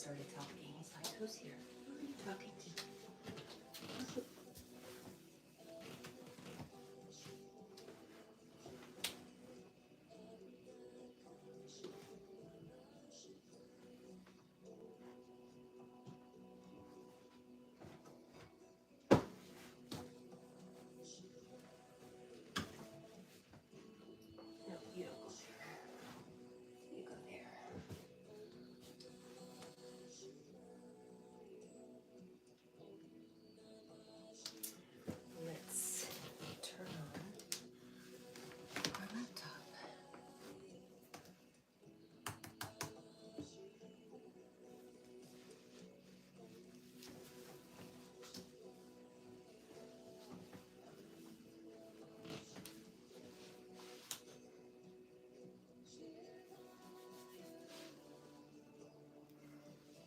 started talking. He's like, who's here? Who are you talking to? No, you don't go there. You go there. Let's turn on our laptop.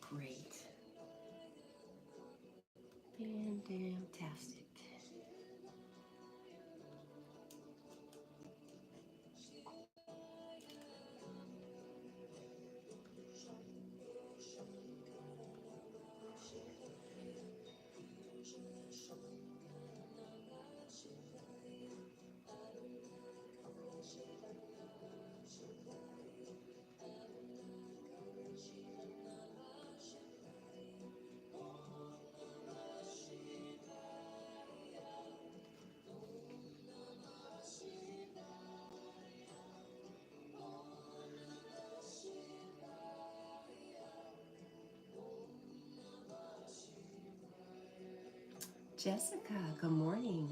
Great. Fantastic. Jessica, good morning.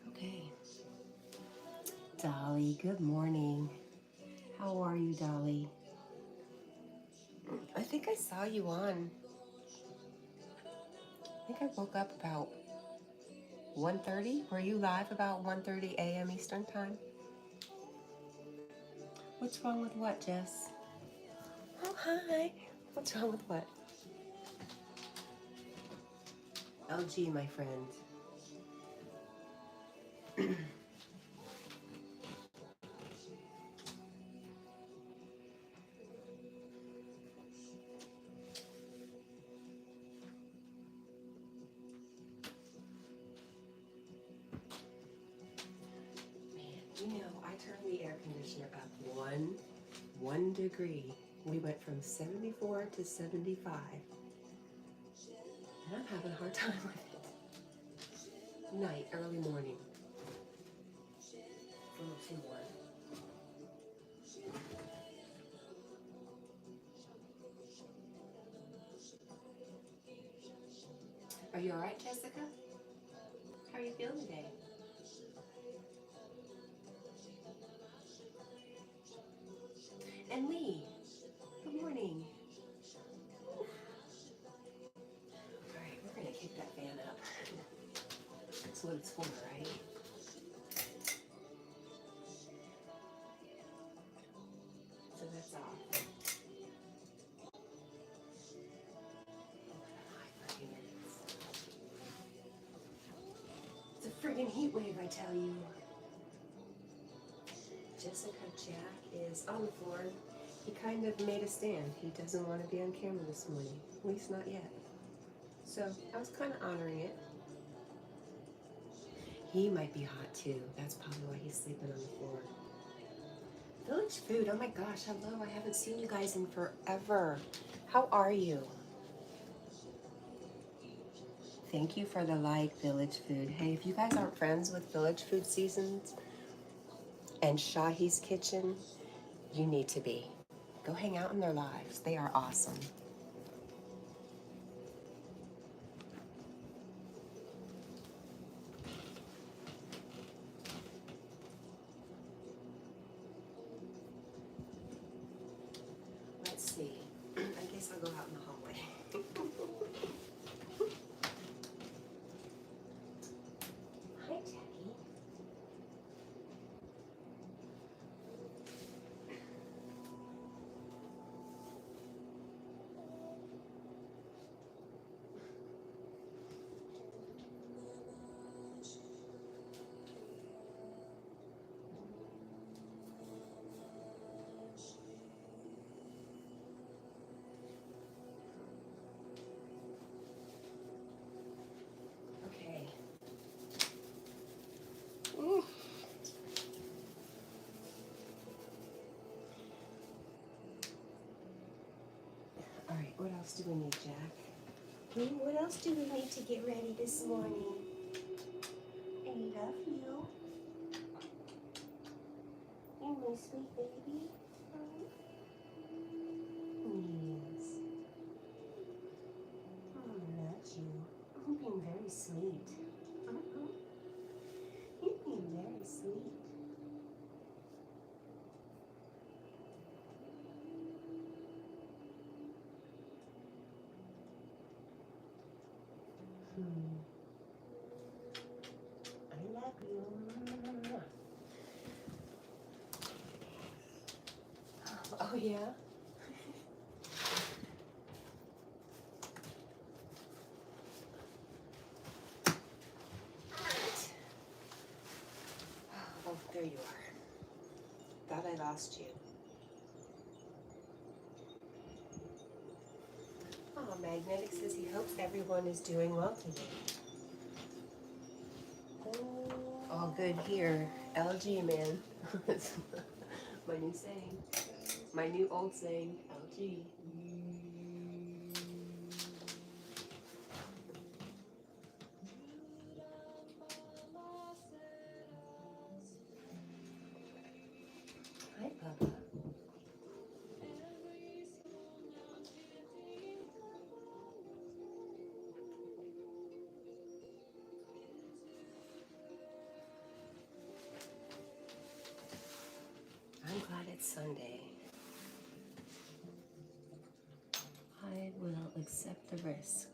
Okay. Dolly, good morning. How are you, Dolly? I think I saw you on. I think I woke up about 1:30. Were you live about 1:30 a.m. Eastern time? What's wrong with what, Jess? Oh, hi. What's wrong with what? LG, my friend. You know, I turned the air conditioner up one degree. We went from 74 to 75. And I'm having a hard time with it. Night, early morning. It's a little too warm. Are you all right, Jessica? How are you feeling today? And Lee, good morning. All right, we're gonna kick that fan up. That's what it's for, right? So that's off. It's a friggin' heat wave, I tell you. Jessica Jack is on the floor. He kind of made a stand. He doesn't want to be on camera this morning, at least not yet. So I was kind of honoring it. He might be hot too. That's probably why he's sleeping on the floor. Village Food, oh my gosh, hello. I haven't seen you guys in forever. How are you? Thank you for the like, Village Food. Hey, if you guys aren't friends with Village Food Seasons and Shahi's Kitchen, you need to be. Go hang out in their lives. They are awesome. Let's see. I guess I'll go out in the hallway. Hi, Jackie. else do we need, Jack? What else do we need to get ready this morning? I love you. You're my sweet baby. Yes. Oh, I love you. You're being very sweet. You're being very sweet. I love you. Oh, yeah? Oh, there you are. Thought I lost you. Oh, Magnetic says he hopes everyone is doing well today. All good here. LG, man. That's my new saying. My new old saying, LG. Hi, Papa. I'm glad it's Sunday. I will accept the risk.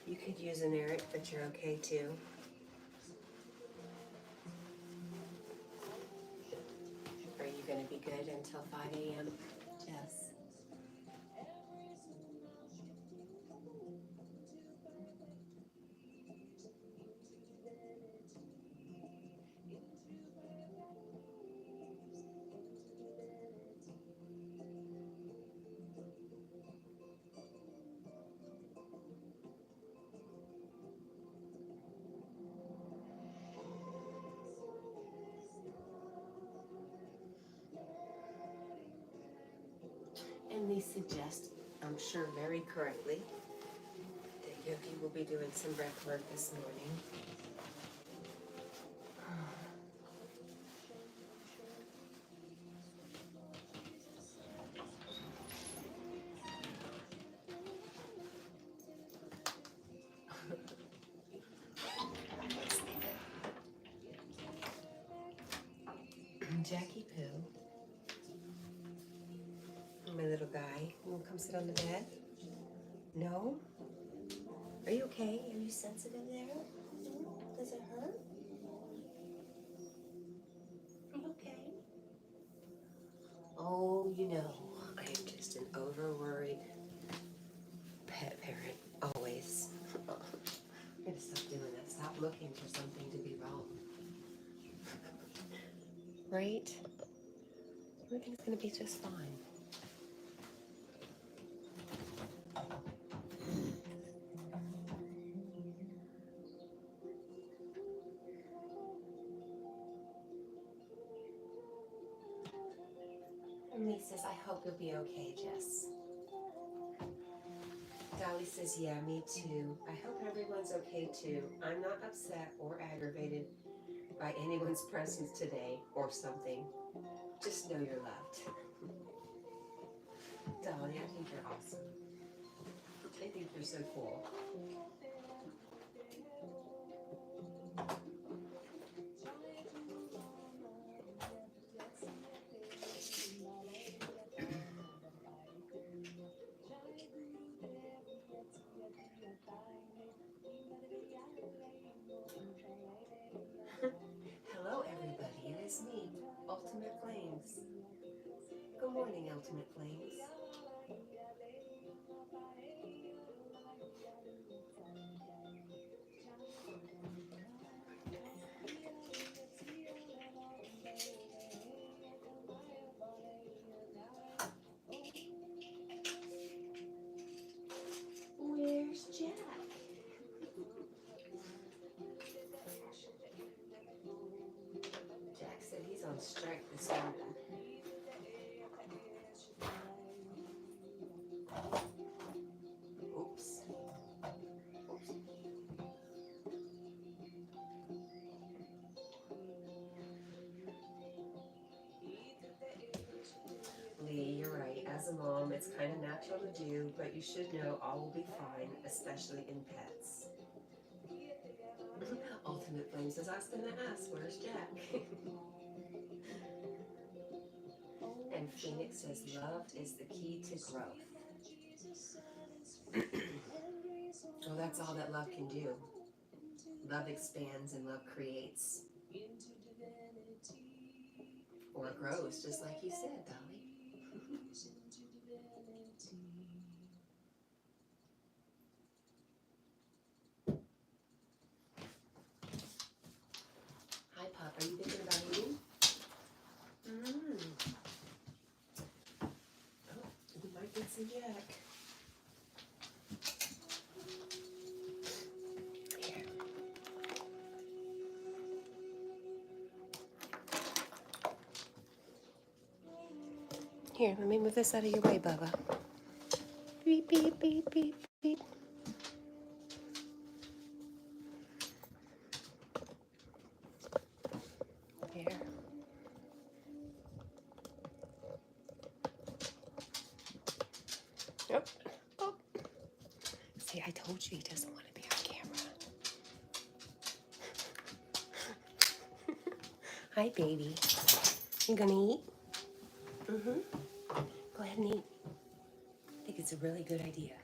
You could use an Eric, but you're okay too. Are you going to be good until 5 a.m.? Yes. And they suggest, I'm sure very correctly, that Yogi will be doing some breath work this morning. Jackie Poo, my little guy, you want to come sit on the bed? No? Are you okay? Are you sensitive there? Does it hurt? Are you okay? Oh, you know, I am just an over-worried pet parent, always. I'm gonna stop doing that. Stop looking for something to be wrong. Right? Everything's gonna be just fine. And Lee says, I hope you'll be okay, Jess. Dolly says, yeah, me too. I hope everyone's okay too. I'm not upset or aggravated by anyone's presence today or something. Just know you're loved. Dolly, I think you're awesome. I think you're so cool. Hello, everybody. It is me, Ultimate Flames. Good morning, Ultimate Flames. Where's Jack? Jack said he's on strike this morning. Oops. Oops. Lee, you're right. As a mom, it's kind of natural to do, but you should know all will be fine, especially in pets. Ultimate Flame says, I was going to ask, where's Jack? And Phoenix says, love is the key to growth. Well, that's all that love can do. Love expands and love creates. Or grows, just like you said, Dolly. Hi, Pop. Are you thinking about eating? Oh, we might get some Jack. Here. Here, let me move this out of your way, Bubba. Beep, beep, beep, beep, beep. Here. Oh, oh. See, I told you he doesn't want to be on camera. Hi, baby. You gonna eat? Mm-hmm. Go ahead and eat. I think it's a really good idea.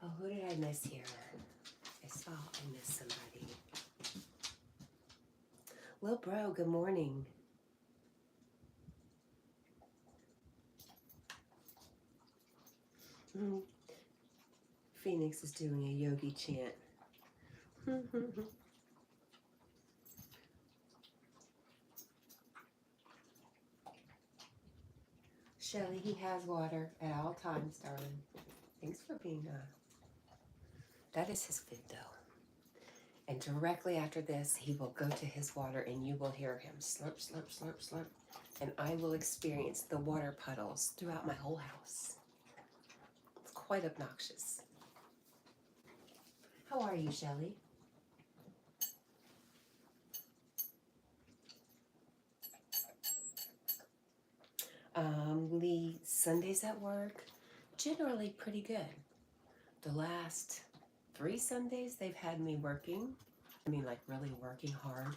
Oh, who did I miss here? I saw I missed somebody. Lil Bro, good morning. Phoenix is doing a yogi chant. Shelly, he has water at all times, darling. Thanks for being that is his food, though. And directly after this, he will go to his water and you will hear him slurp, slurp, slurp, slurp. And I will experience the water puddles throughout my whole house. It's quite obnoxious. How are you, Shelly? Lee, Sundays at work, generally pretty good. The last 3 Sundays, they've had me working. I mean, like really working hard.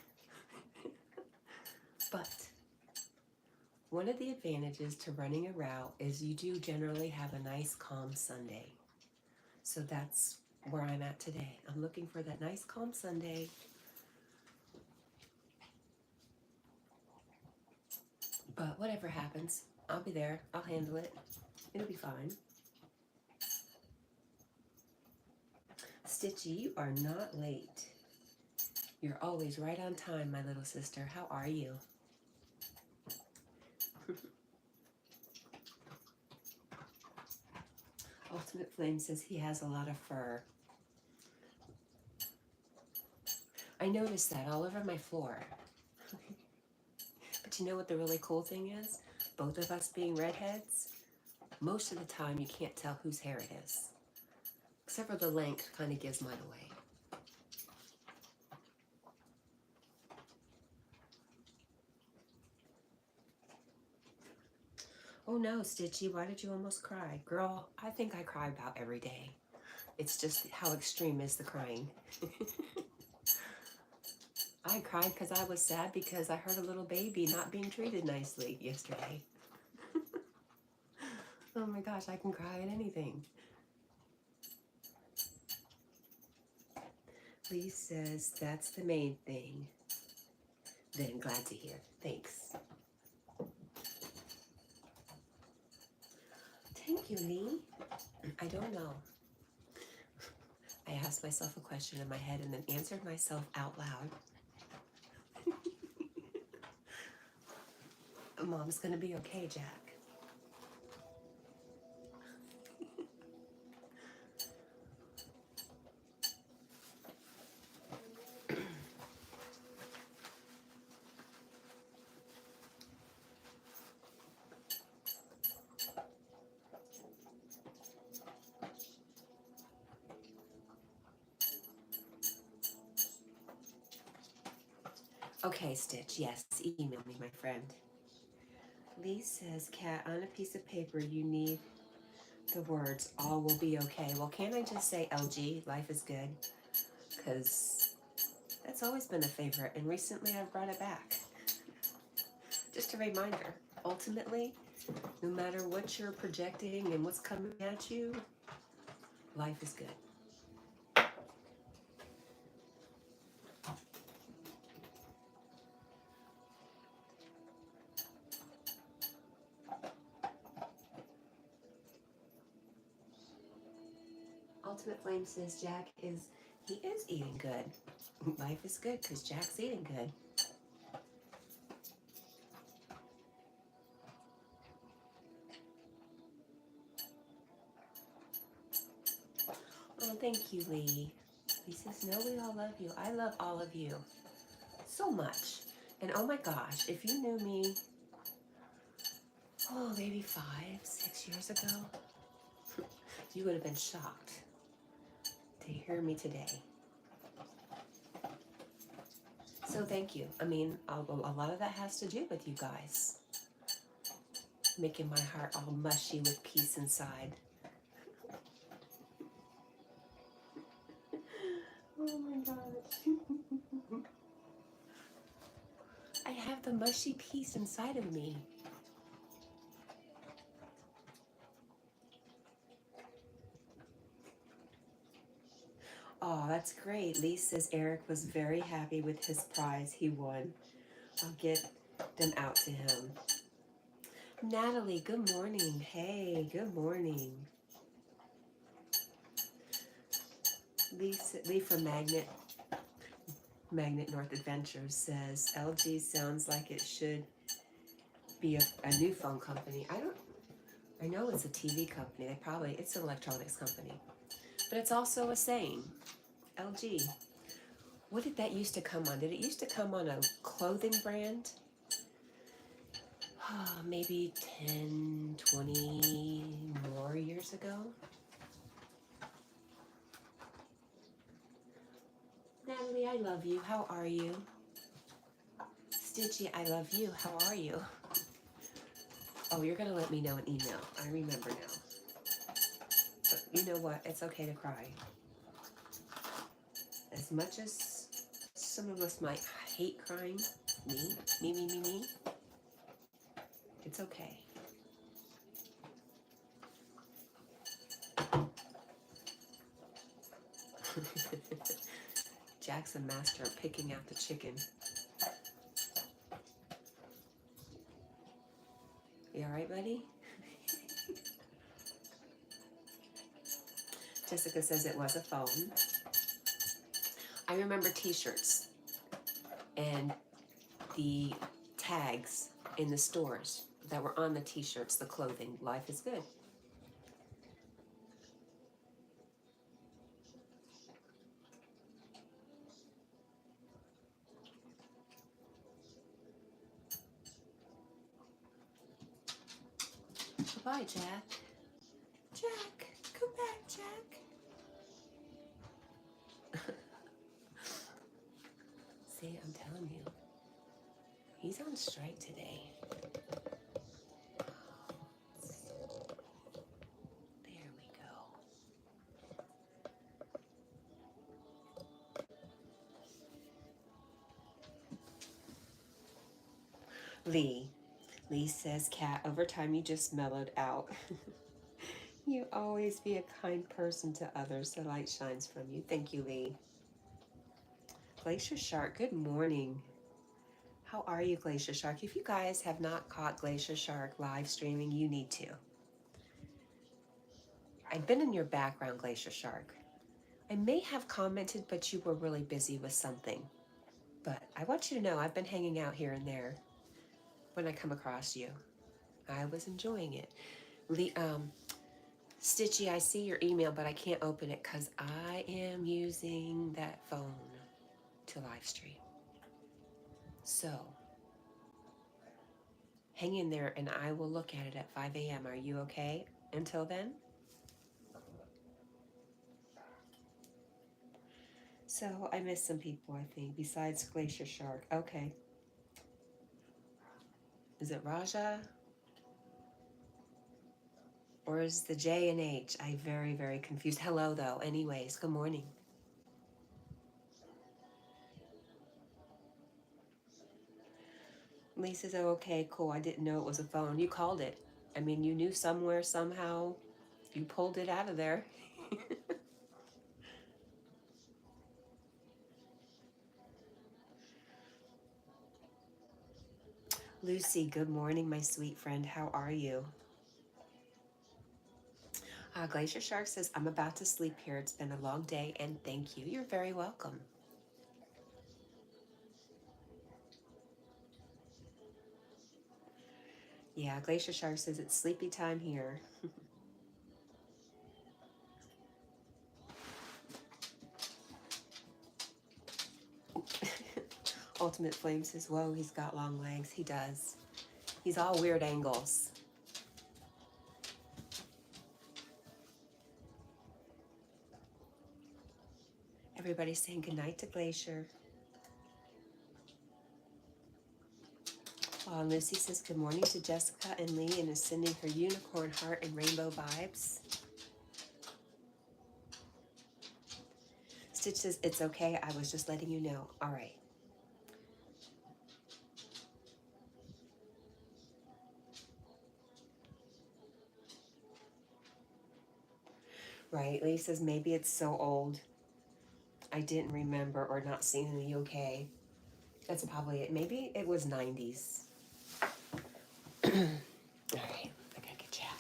But one of the advantages to running a route is you do generally have a nice, calm Sunday. So that's where I'm at today. I'm looking for that nice, calm Sunday. But whatever happens, I'll be there. I'll handle it. It'll be fine. Stitchy, you are not late. You're always right on time, my little sister. How are you? Ultimate Flame says he has a lot of fur. I noticed that all over my floor. But you know what the really cool thing is? Both of us being redheads, most of the time you can't tell whose hair it is. Except for the length kind of gives mine away. Oh no, Stitchy, why did you almost cry? Girl, I think I cry about every day. It's just how extreme is the crying. I cried because I was sad because I heard a little baby not being treated nicely yesterday. Oh my gosh, I can cry at anything. Lee says that's the main thing. Then glad to hear. Thanks. Thank you, Lee. I don't know. I asked myself a question in my head and then answered myself out loud. Mom's gonna be okay, Jack. Okay, Stitch, yes, email me, my friend. Lee says, Cat, on a piece of paper you need the words, all will be okay. Well, can't I just say LG, life is good? Because that's always been a favorite, and recently I've brought it back. Just a reminder, ultimately, no matter what you're projecting and what's coming at you, life is good. Ultimate Flame says he is eating good. Life is good because Jack's eating good. Oh, thank you, Lee. He says, no, we all love you. I love all of you so much. And oh my gosh, if you knew me, oh, maybe 5, 6 years ago, you would have been shocked to hear me today. So thank you. I mean, a lot of that has to do with you guys. Making my heart all mushy with peace inside. Oh my gosh. I have the mushy peace inside of me. Oh, that's great. Lee says Eric was very happy with his prize he won. I'll get them out to him. Natalie, good morning. Hey, good morning. Lee from Magnet North Adventures says LG sounds like it should be a new phone company. I know it's a TV company. It's an electronics company. But it's also a saying. LG. What did that used to come on? Did it used to come on a clothing brand? Maybe 10, 20 more years ago. Natalie, I love you. How are you? Stitchy, I love you. How are you? Oh, you're going to let me know an email. I remember now. But you know what? It's okay to cry. As much as some of us might hate crying, me, it's okay. Jack's a master of picking out the chicken. You all right, buddy? Jessica says it was a phone. I remember t-shirts and the tags in the stores that were on the t-shirts, the clothing, life is good. Bye, Jack. Jack, come back, Jack. See, I'm telling you, he's on strike today. There we go. Lee says, Cat, over time you just mellowed out. You always be a kind person to others. The light shines from you. Thank you, Lee. Glacier Shark, good morning. How are you, Glacier Shark? If you guys have not caught Glacier Shark live streaming, you need to. I've been in your background, Glacier Shark. I may have commented, but you were really busy with something. But I want you to know I've been hanging out here and there when I come across you. I was enjoying it. Stitchy, I see your email, but I can't open it because I am using that phone to live stream. So, hang in there and I will look at it at 5 a.m. Are you okay until then? So, I missed some people, I think, besides Glacier Shark. Okay. Is it Raja? Or is the J and H? I'm very, very confused. Hello, though. Anyways, good morning. Lee says, oh, okay, cool. I didn't know it was a phone. You called it. I mean, you knew somewhere, somehow. You pulled it out of there. Lucy, good morning, my sweet friend. How are you? Glacier Shark says, I'm about to sleep here. It's been a long day, and thank you. You're very welcome. Yeah, Glacier Shark says it's sleepy time here. Ultimate Flame says, whoa, he's got long legs. He does. He's all weird angles. Everybody's saying goodnight to Glacier. Lucy says good morning to Jessica and Lee and is sending her unicorn heart and rainbow vibes. Stitch says, it's okay. I was just letting you know. All right. Right. Lee says, maybe it's so old I didn't remember or not seen in the UK. That's probably it. Maybe it was 90s. All right. I gotta get Jack.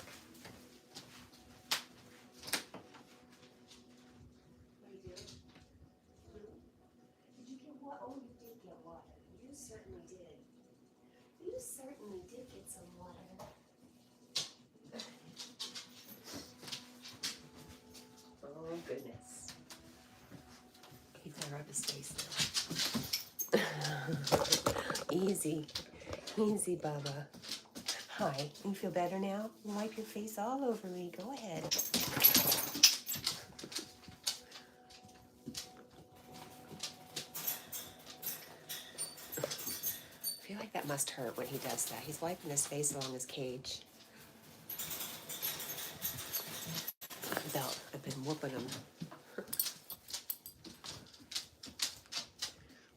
What are you doing? Did you get what? Oh, you did get water. You certainly did. You certainly did get some water. Oh, goodness. He's gonna rub his face now. Easy. Easy, Bubba. Hi. You feel better now? Wipe your face all over me. Go ahead. I feel like that must hurt when he does that. He's wiping his face along his cage. I've been whooping him.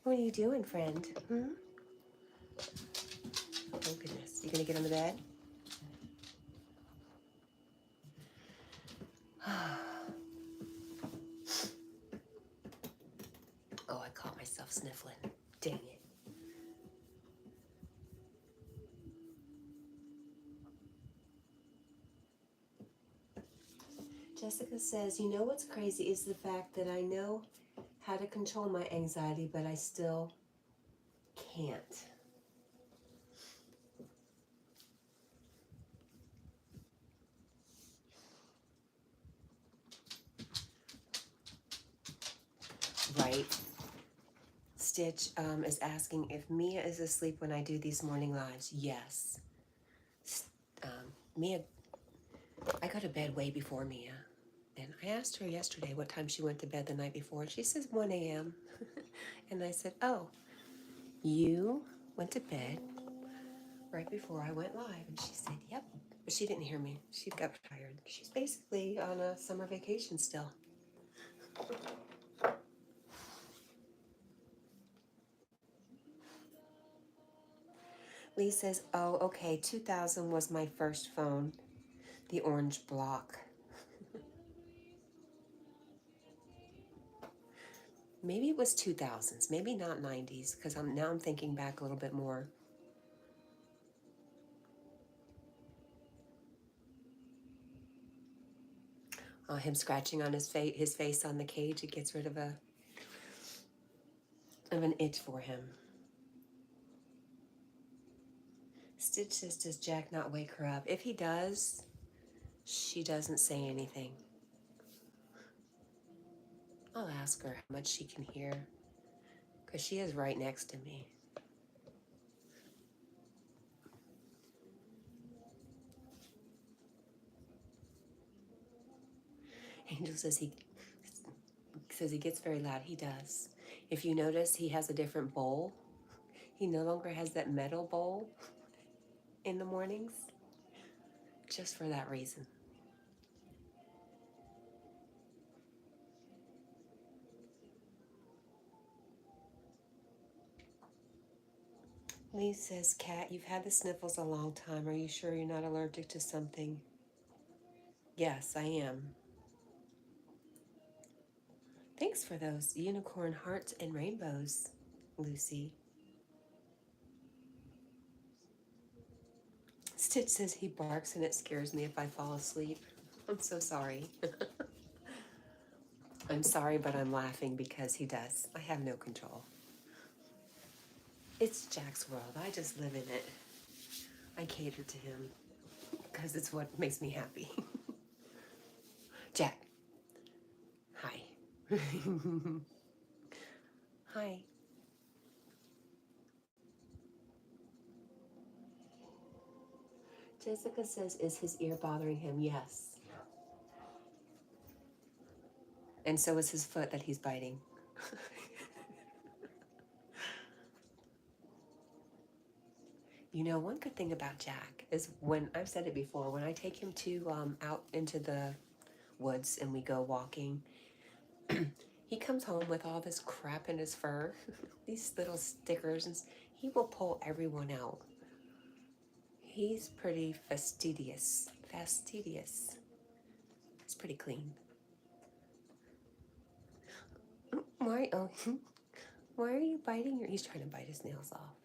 What are you doing, friend? Oh, goodness. You gonna get on the bed? Oh, I caught myself sniffling. Dang it. Jessica says, you know what's crazy is the fact that I know how to control my anxiety, but I still can't. Right. Stitch is asking if Mia is asleep when I do these morning lives. Yes. Mia I go to bed way before Mia. And I asked her yesterday what time she went to bed the night before. She says 1 a.m. And I said, oh, you went to bed right before I went live. And she said, yep. But she didn't hear me. She got tired. She's basically on a summer vacation still. Lee says, oh, okay, 2000 was my first phone, the orange block. Maybe it was 2000s, maybe not 90s, because now I'm thinking back a little bit more. Him scratching on his face on the cage, it gets rid of an itch for him. Stitch says, does Jack not wake her up? If he does, she doesn't say anything. I'll ask her how much she can hear, because she is right next to me. Angel says he gets very loud. He does. If you notice, he has a different bowl. He no longer has that metal bowl in the mornings, just for that reason. Lee says, Cat, you've had the sniffles a long time. Are you sure you're not allergic to something? Yes, I am. Thanks for those unicorn hearts and rainbows, Lucy. Stitch says he barks and it scares me if I fall asleep. I'm so sorry. I'm sorry, but I'm laughing because he does. I have no control. It's Jack's world. I just live in it. I cater to him because it's what makes me happy. Jack. Hi. Hi. Jessica says, is his ear bothering him? Yes. And so is his foot that he's biting. You know, one good thing about Jack is when, I've said it before, when I take him to out into the woods and we go walking, he comes home with all this crap in his fur, these little stickers, and he will pull everyone out. He's pretty fastidious. Fastidious. He's pretty clean. Why? Oh, why are you biting your? He's trying to bite his nails off.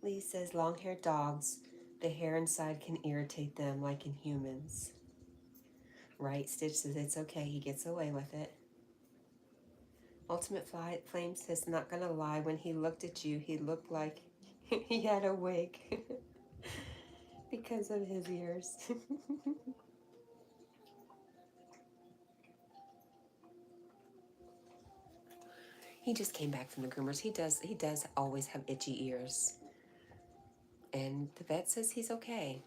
Lee says long-haired dogs, the hair inside can irritate them like in humans. Right, Stitch says it's okay, he gets away with it. Ultimate Flame says, not gonna lie, when he looked at you, he looked like he had a wig because of his ears. He just came back from the groomers. He does always have itchy ears. And the vet says he's okay.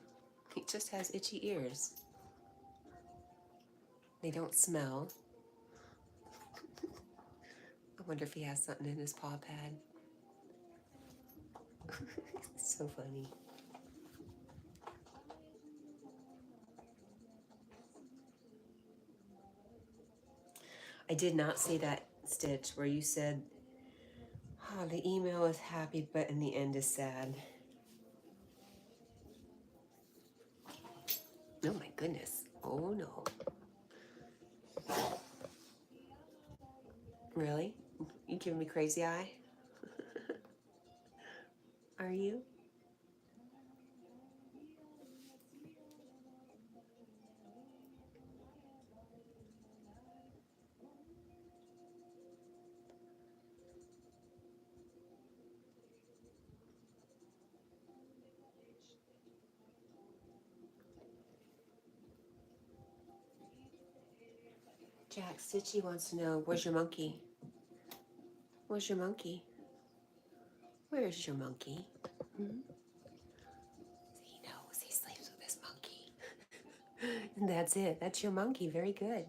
He just has itchy ears. They don't smell. I wonder if he has something in his paw pad. It's so funny. I did not see that, Stitch, where you said, oh, the email is happy, but in the end is sad. Oh my goodness. Oh no. Really? You giving me crazy eye? Are you? Jack, Stitchy wants to know, where's your monkey? Where's your monkey? Where's your monkey? Hmm? He knows he sleeps with his monkey. And that's it. That's your monkey. Very good.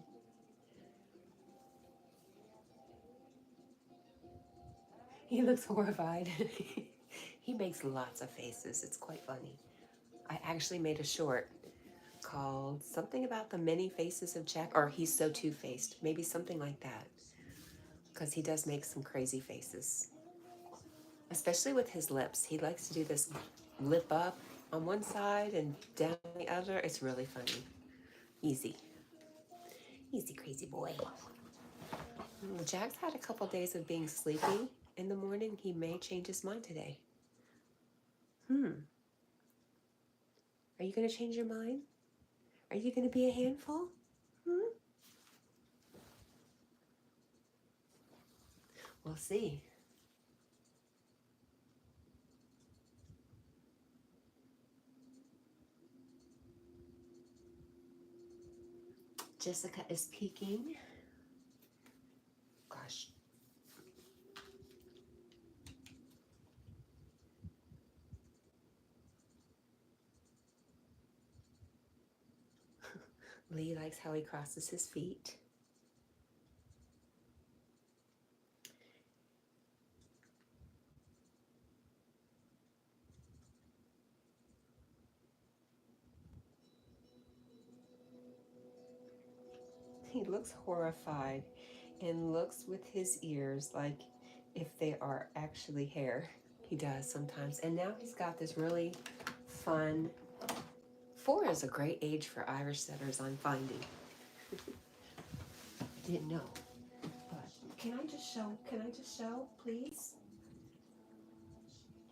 He looks horrified. He makes lots of faces. It's quite funny. I actually made a short called something about the many faces of Jack, or he's so two-faced. Maybe something like that. Because he does make some crazy faces. Especially with his lips. He likes to do this lip up on one side and down the other. It's really funny. Easy. Easy, crazy boy. Jack's had a couple days of being sleepy in the morning. He may change his mind today. Are you going to change your mind? Are you going to be a handful? We'll see. Jessica is peeking. Gosh. Lee likes how he crosses his feet. He looks horrified and looks with his ears like if they are actually hair. He does sometimes. And now he's got this really fun. 4 is a great age for Irish setters, I'm finding. Didn't know. But can I just show, please?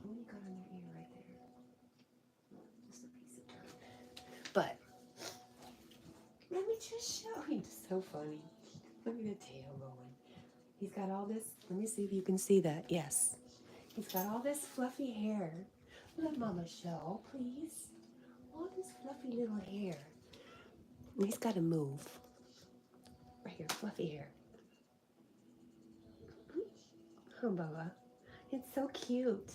What do you got on your ear right there? Just a piece of dirt. But let me just show you. It's so funny. Look at the tail going. He's got all this. Let me see if you can see that. Yes. He's got all this fluffy hair. Let Mama show, please. All this fluffy little hair. And he's got to move. Right here, fluffy hair. Oh, Bubba. It's so cute.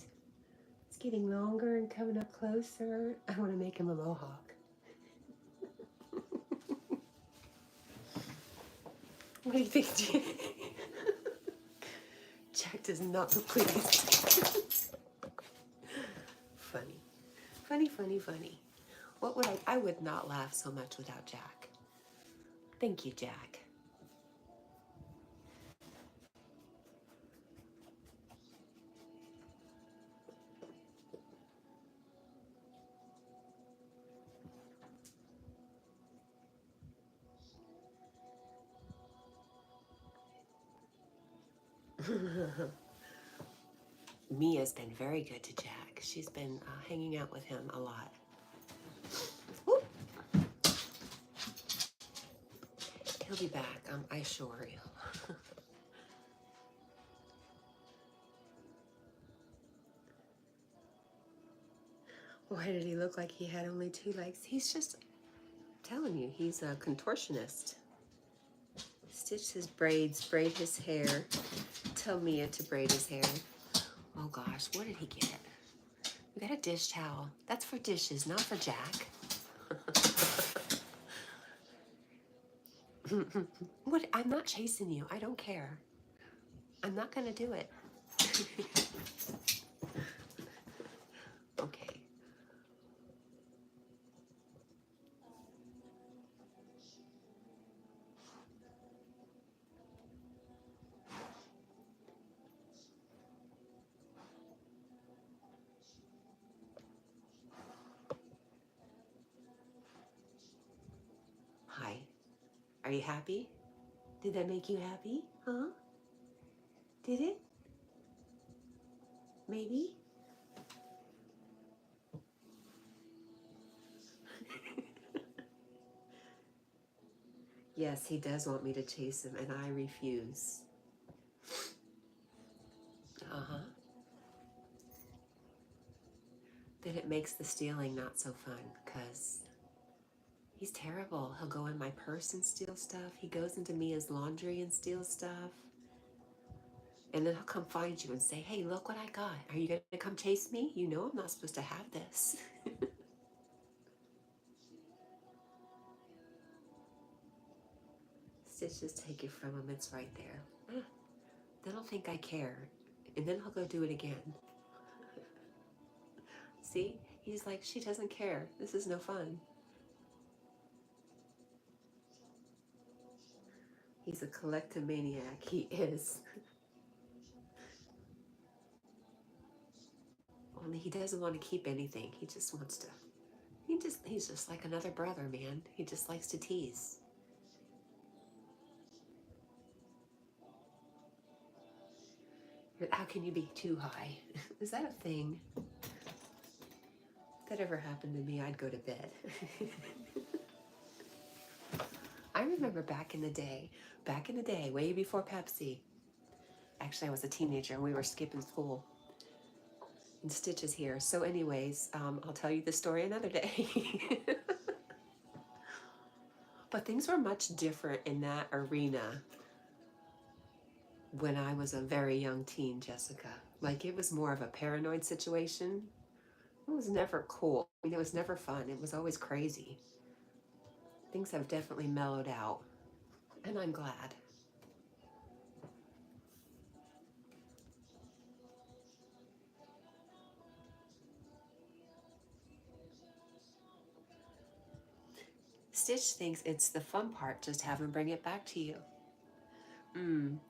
It's getting longer and coming up closer. I want to make him a mohawk. What do you think, Jack? Jack does not look pleased. Funny. Funny, funny, funny. What would I would not laugh so much without Jack. Thank you, Jack. Mia's been very good to Jack. She's been hanging out with him a lot. Whoop. He'll be back, I assure you. Why did he look like he had only 2 legs? He's just telling you, he's a contortionist. Stitch his braids, braid his hair. Tell Mia to braid his hair. Oh gosh, what did he get? We got a dish towel. That's for dishes, not for Jack. What? I'm not chasing you. I don't care. I'm not gonna do it. Okay. Hi. Are you happy? Did that make you happy? Huh? Did it? Maybe? Yes, he does want me to chase him, and I refuse. Uh-huh. Then it makes the stealing not so fun, because He's terrible. He'll go in my purse and steal stuff. He goes into Mia's laundry and steals stuff. And then he'll come find you and say, hey, look what I got. Are you going to come chase me? You know I'm not supposed to have this. Stitch, just take it from him. It's right there. Then he'll think I care. And then he'll go do it again. See? He's like, she doesn't care. This is no fun. He's a collectomaniac. He is. Only he doesn't want to keep anything. He just wants to. He's just like another brother, man. He just likes to tease. How can you be too high? Is that a thing? If that ever happened to me, I'd go to bed. I remember back in the day, way before Pepsi. Actually, I was a teenager and we were skipping school. And Stitch is here. So anyways, I'll tell you the story another day. But things were much different in that arena when I was a very young teen, Jessica. Like, it was more of a paranoid situation. It was never cool. I mean, it was never fun. It was always crazy. Things have definitely mellowed out, and I'm glad. Stitch thinks it's the fun part, just have him bring it back to you.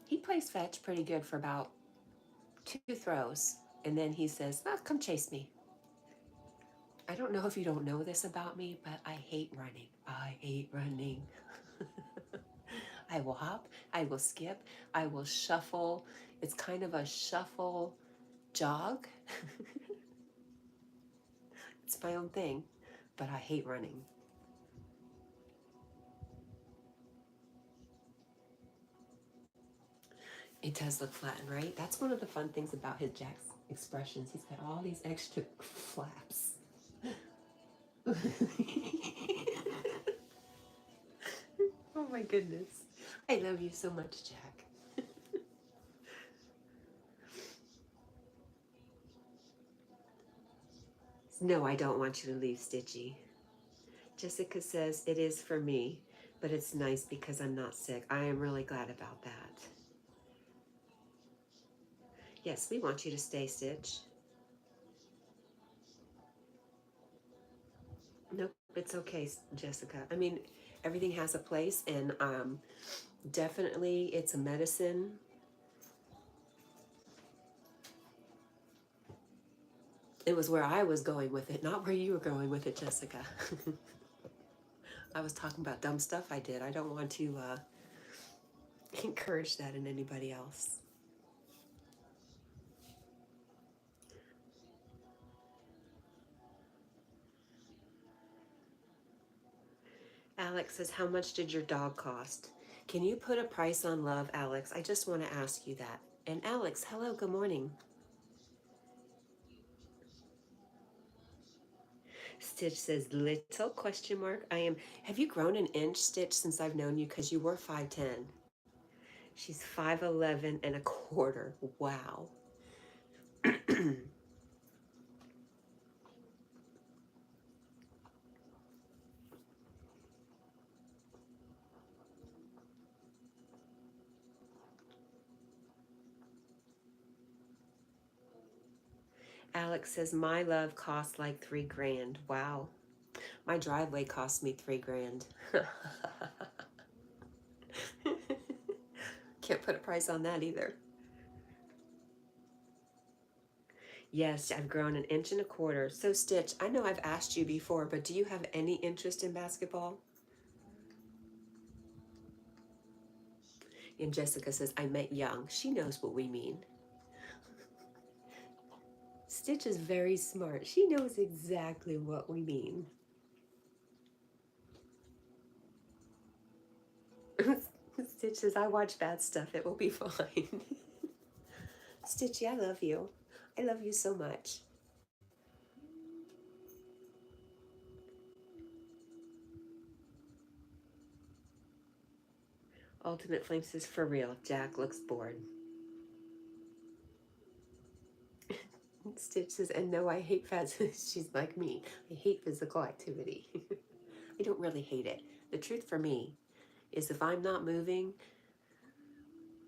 He plays fetch pretty good for about 2 throws, and then he says, oh, come chase me. I don't know if you don't know this about me, but I hate running. I hate running. I will hop, I will skip, I will shuffle. It's kind of a shuffle jog. It's my own thing, but I hate running. It does look flattened, right? That's one of the fun things about his Jack's expressions. He's got all these extra flaps. Oh my goodness. I love you so much, Jack. No, I don't want you to leave, Stitchy. Jessica says, it is for me, but it's nice because I'm not sick. I am really glad about that. Yes, we want you to stay, Stitch. Nope, it's okay, Jessica. I mean, everything has a place, and definitely it's a medicine. It was where I was going with it, not where you were going with it, Jessica. I was talking about dumb stuff I did. I don't want to encourage that in anybody else. Alex says, how much did your dog cost? Can you put a price on love, Alex? I just want to ask you that. And Alex, hello, good morning. Stitch says, little question mark. Have you grown an inch, Stitch, since I've known you? Because you were 5'10". She's 5'11" and a quarter. Wow. Alex says, my love costs like $3,000. Wow. My driveway cost me $3,000. Can't put a price on that either. Yes, I've grown an inch and a quarter. So Stitch, I know I've asked you before, but do you have any interest in basketball? And Jessica says, I meant young. She knows what we mean. Stitch is very smart. She knows exactly what we mean. Stitch says, I watch bad stuff. It will be fine. Stitchy, I love you. I love you so much. Ultimate Flame says, for real, Jack looks bored. Stitch says, and no, I hate fast. She's like me. I hate physical activity. I don't really hate it. The truth for me is if I'm not moving,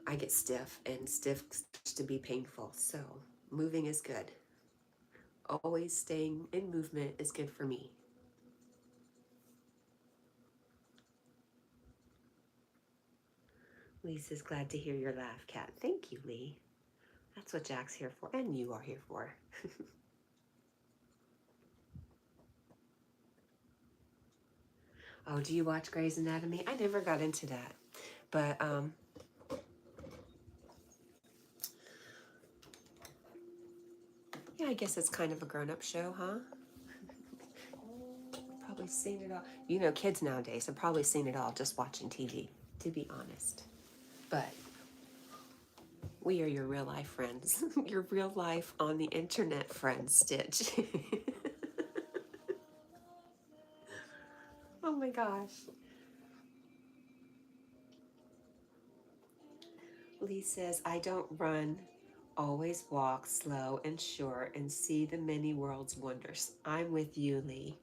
I get stiff, and stiff starts to be painful. So moving is good. Always staying in movement is good for me. Lisa's glad to hear your laugh, Kat. Thank you, Lee. That's what Jack's here for, and you are here for. Oh, do you watch Grey's Anatomy? I never got into that. But, yeah, I guess it's kind of a grown-up show, huh? Probably seen it all. You know, kids nowadays have probably seen it all just watching TV, to be honest. But we are your real-life friends. Your real-life on the internet friends, Stitch. Oh my gosh. Lee says, I don't run, always walk slow and sure and see the many world's wonders. I'm with you, Lee.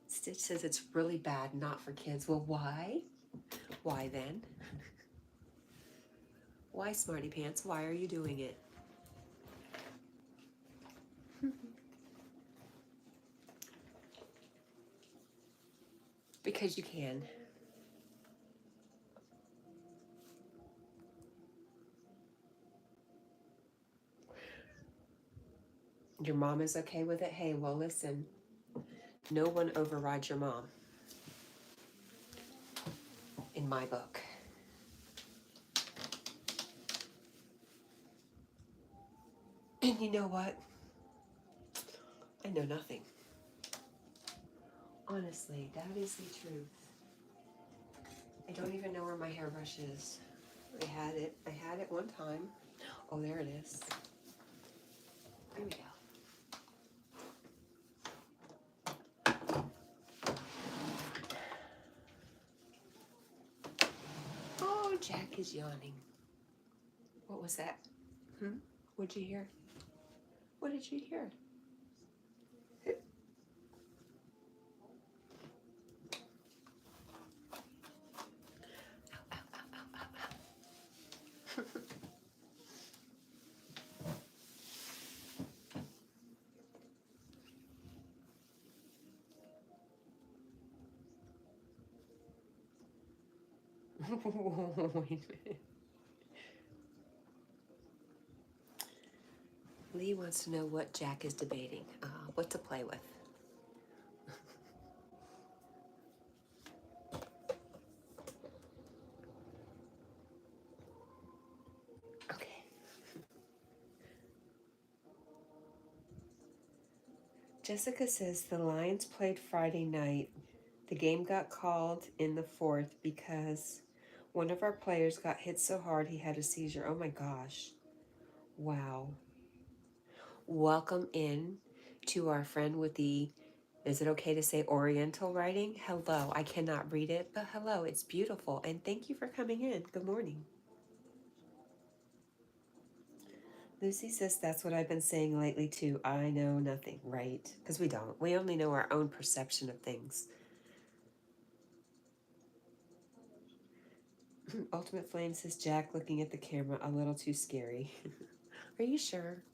Stitch says it's really bad, not for kids. Well, why? Why then? Why, Smarty Pants? Why are you doing it? Because you can. Your mom is okay with it? Hey, well, listen. No one overrides your mom. In my book. And you know what? I know nothing. Honestly, that is the truth. I don't even know where my hairbrush is. I had it one time. Oh, there it is. There we go. Oh, Jack is yawning. What was that? What'd you hear? What did you hear? Wait a minute. Lee wants to know what Jack is debating. What to play with. Okay. Jessica says the Lions played Friday night. The game got called in the fourth because one of our players got hit so hard he had a seizure. Oh my gosh. Wow. Welcome in to our friend with the, is it okay to say Oriental writing? Hello. I cannot read it, but hello. It's beautiful. And thank you for coming in. Good morning. Lucy says that's what I've been saying lately too. I know nothing, right? Because we don't. We only know our own perception of things. Ultimate Flame says Jack looking at the camera a little too scary. Are you sure?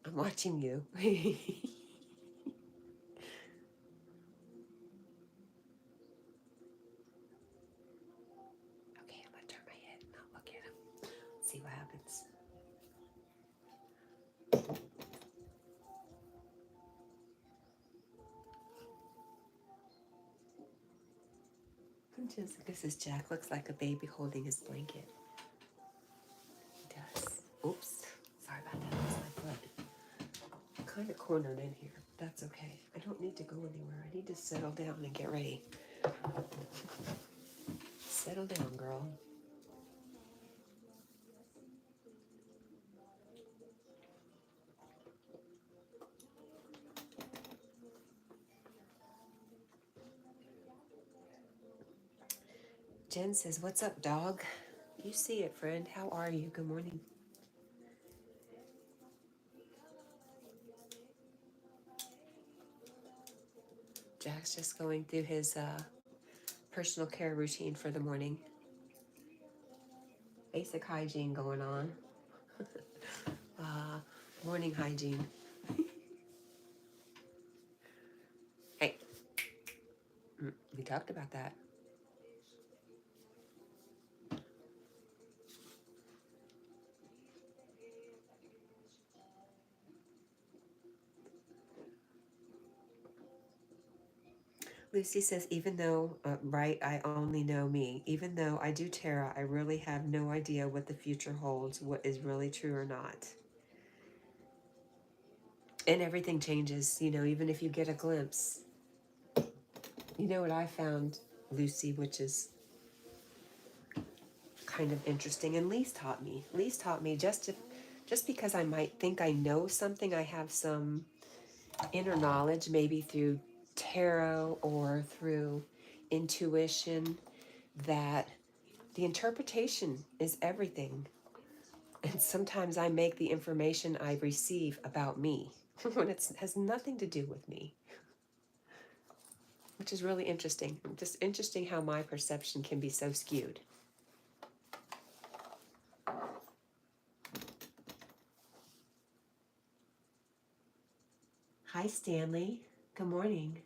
I'm watching you. Okay, I'm gonna turn my head and not look at him. See what happens. Jessica says Jack looks like a baby holding his blanket. He does. Oops. Sorry about that. That's my foot. I'm kind of cornered in here. That's okay. I don't need to go anywhere. I need to settle down and get ready. Settle down, girl. Jen says, what's up, dog? You see it, friend. How are you? Good morning. Jack's just going through his personal care routine for the morning. Basic hygiene going on. Morning hygiene. Hey, we talked about that. Lucy says, even though, right, I only know me. Even though I do tarot, I really have no idea what the future holds, what is really true or not. And everything changes, you know, even if you get a glimpse. You know what I found, Lucy, which is kind of interesting, and Lee's taught me. Lee's taught me just because I might think I know something, I have some inner knowledge, maybe through tarot or through intuition, that the interpretation is everything. And sometimes I make the information I receive about me when it has nothing to do with me, which is really interesting. Just interesting how my perception can be so skewed. Hi, Stanley. Good morning.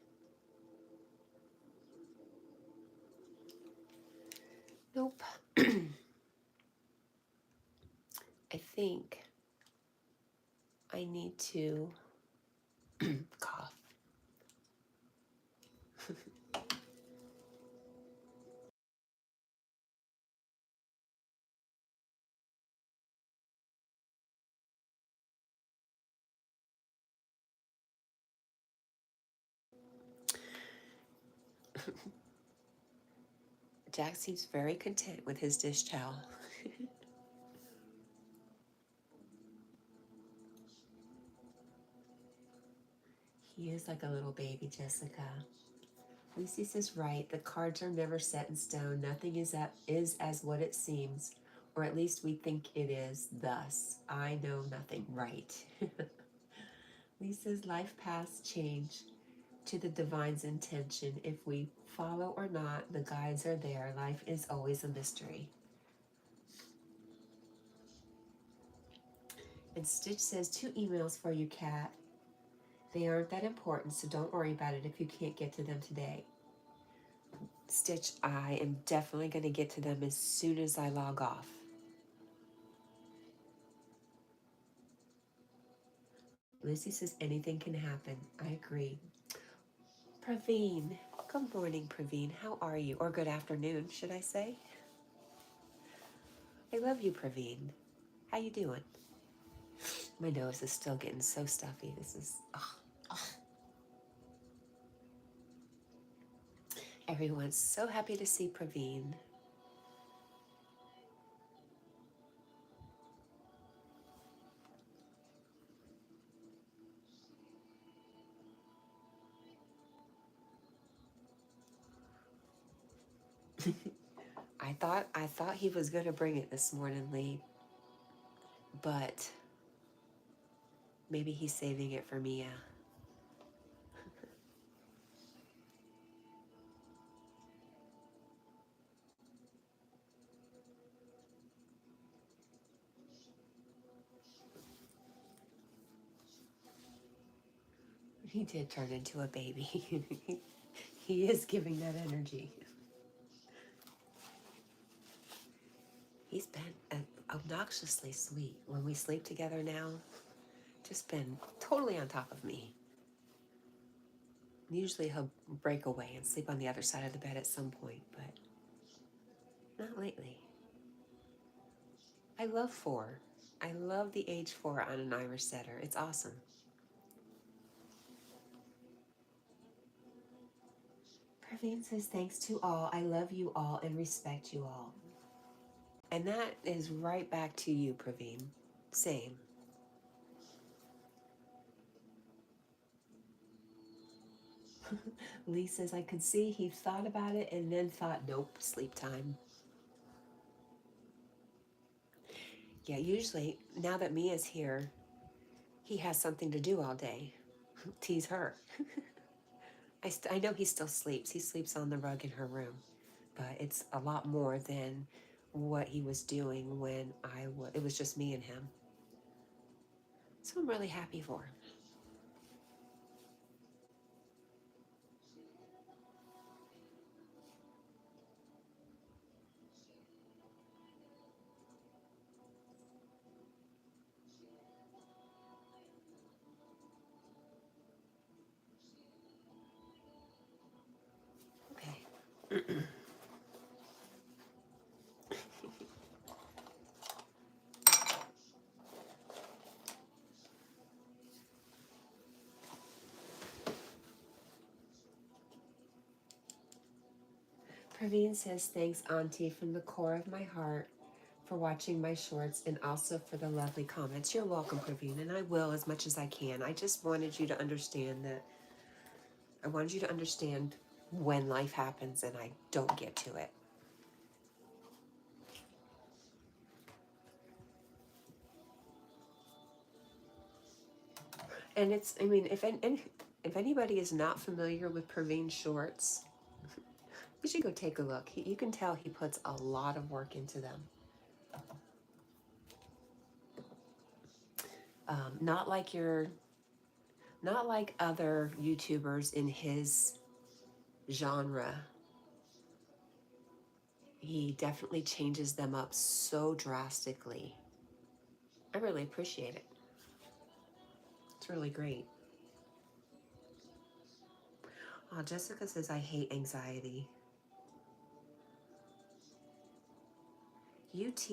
Nope. I think I need to cough. Jack seems very content with his dish towel. He is like a little baby, Jessica. Lucy says, right, the cards are never set in stone. Nothing is as what it seems, or at least we think it is. Thus, I know nothing. Right. Lisa's life paths change to the divine's intention. If we follow or not, the guides are there. Life is always a mystery. And Stitch says, 2 emails for you, Kat. They aren't that important, so don't worry about it if you can't get to them today. Stitch, I am definitely going to get to them as soon as I log off. Lucy says anything can happen. I agree. Praveen. Good morning, Praveen. How are you? Or good afternoon, should I say? I love you, Praveen. How you doing? My nose is still getting so stuffy. This is... Everyone's so happy to see Praveen. I thought he was going to bring it this morning, Lee. But maybe he's saving it for Mia. He did turn into a baby. He is giving that energy. He's been obnoxiously sweet. When we sleep together now, just been totally on top of me. Usually he'll break away and sleep on the other side of the bed at some point, but not lately. I love 4. I love the age 4 on an Irish setter. It's awesome. Praveen says, thanks to all. I love you all and respect you all. And that is right back to you, Praveen. Same. Lee says, I could see he thought about it and then thought, nope, sleep time. Yeah, usually, now that Mia's here, he has something to do all day. Tease her. I know he still sleeps. He sleeps on the rug in her room. But it's a lot more than what he was doing when it was just me and him. So I'm really happy for him. Okay. Praveen says, thanks, Auntie, from the core of my heart for watching my shorts and also for the lovely comments. You're welcome, Praveen, and I will as much as I can. I just wanted you to understand that I wanted you to understand when life happens and I don't get to it. And it's, I mean, if anybody is not familiar with Praveen's shorts, you should go take a look. You can tell he puts a lot of work into them. Not like not like other YouTubers in his genre. He definitely changes them up so drastically. I really appreciate it. It's really great. Oh, Jessica says, I hate anxiety. UT.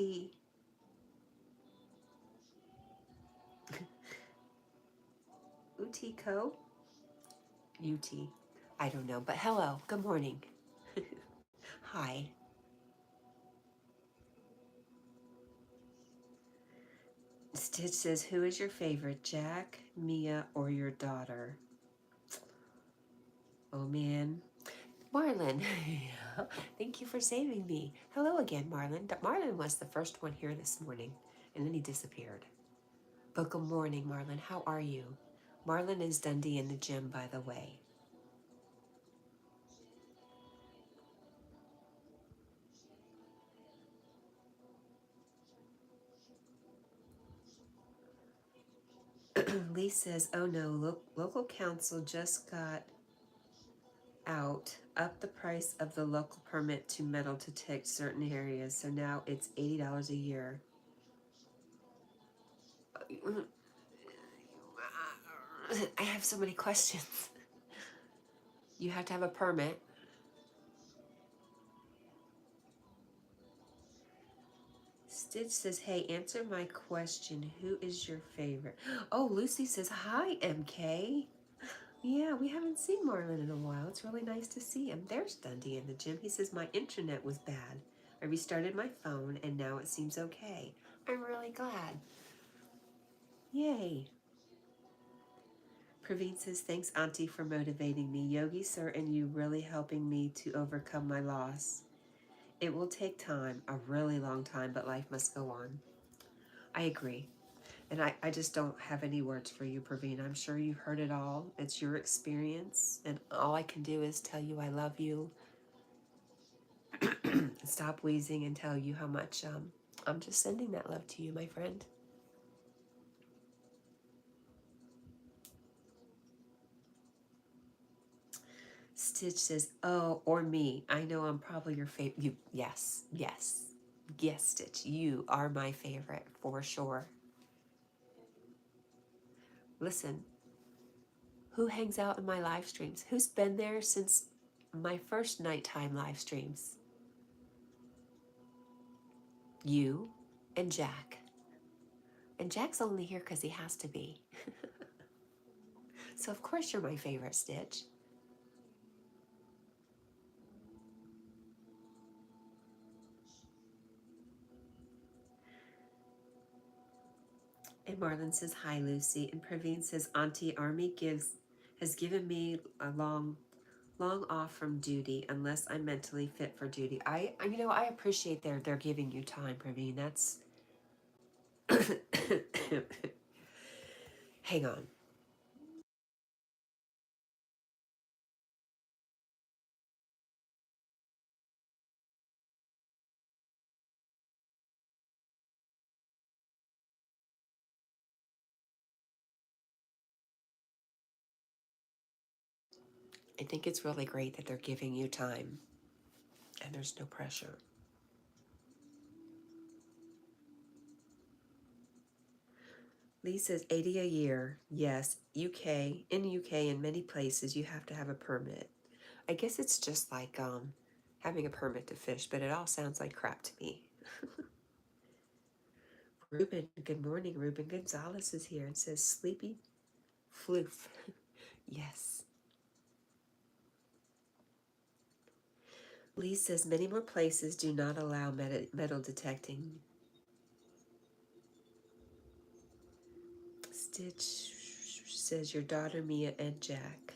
UT UT. I don't know, but hello. Good morning. Hi. Stitch says, who is your favorite, Jack, Mia, or your daughter? Oh, man. Marlon. Thank you for saving me. Hello again, Marlon. Marlon was the first one here this morning, and then he disappeared. But good morning, Marlon. How are you? Marlon is Dundee in the gym, by the way. Lee says, oh no, local council just got out, up the price of the local permit to metal detect certain areas, so now it's $80 a year. I have so many questions. You have to have a permit. Stitch says, hey, answer my question. Who is your favorite? Oh, Lucy says, hi, MK. Yeah, we haven't seen Marlon in a while. It's really nice to see him. There's Dundee in the gym. He says, my internet was bad. I restarted my phone, and now it seems okay. I'm really glad. Yay. Praveen says, thanks, Auntie, for motivating me. Yogi, sir, and you really helping me to overcome my loss. It will take time, a really long time, but life must go on. I agree. And I just don't have any words for you, Praveen. I'm sure you've heard it all. It's your experience. And all I can do is tell you I love you. Stop wheezing and tell you how much I'm just sending that love to you, my friend. Stitch says, oh, or me. I know I'm probably your favorite. You, yes, yes. Yes, Stitch, you are my favorite for sure. Listen, who hangs out in my live streams? Who's been there since my first nighttime live streams? You and Jack. And Jack's only here because he has to be. So of course you're my favorite, Stitch. And Marlon says, hi, Lucy. And Praveen says, Auntie Army has given me a Long off from duty unless I'm mentally fit for duty. I appreciate they're giving you time, Praveen. That's hang on. I think it's really great that they're giving you time and there's no pressure. Lee says 80 a year. Yes, UK, in UK, in many places, you have to have a permit. I guess it's just like having a permit to fish, but it all sounds like crap to me. Ruben, good morning. Ruben Gonzalez is here and says sleepy floof. Yes. Lee says many more places do not allow metal detecting. Stitch says your daughter Mia and Jack.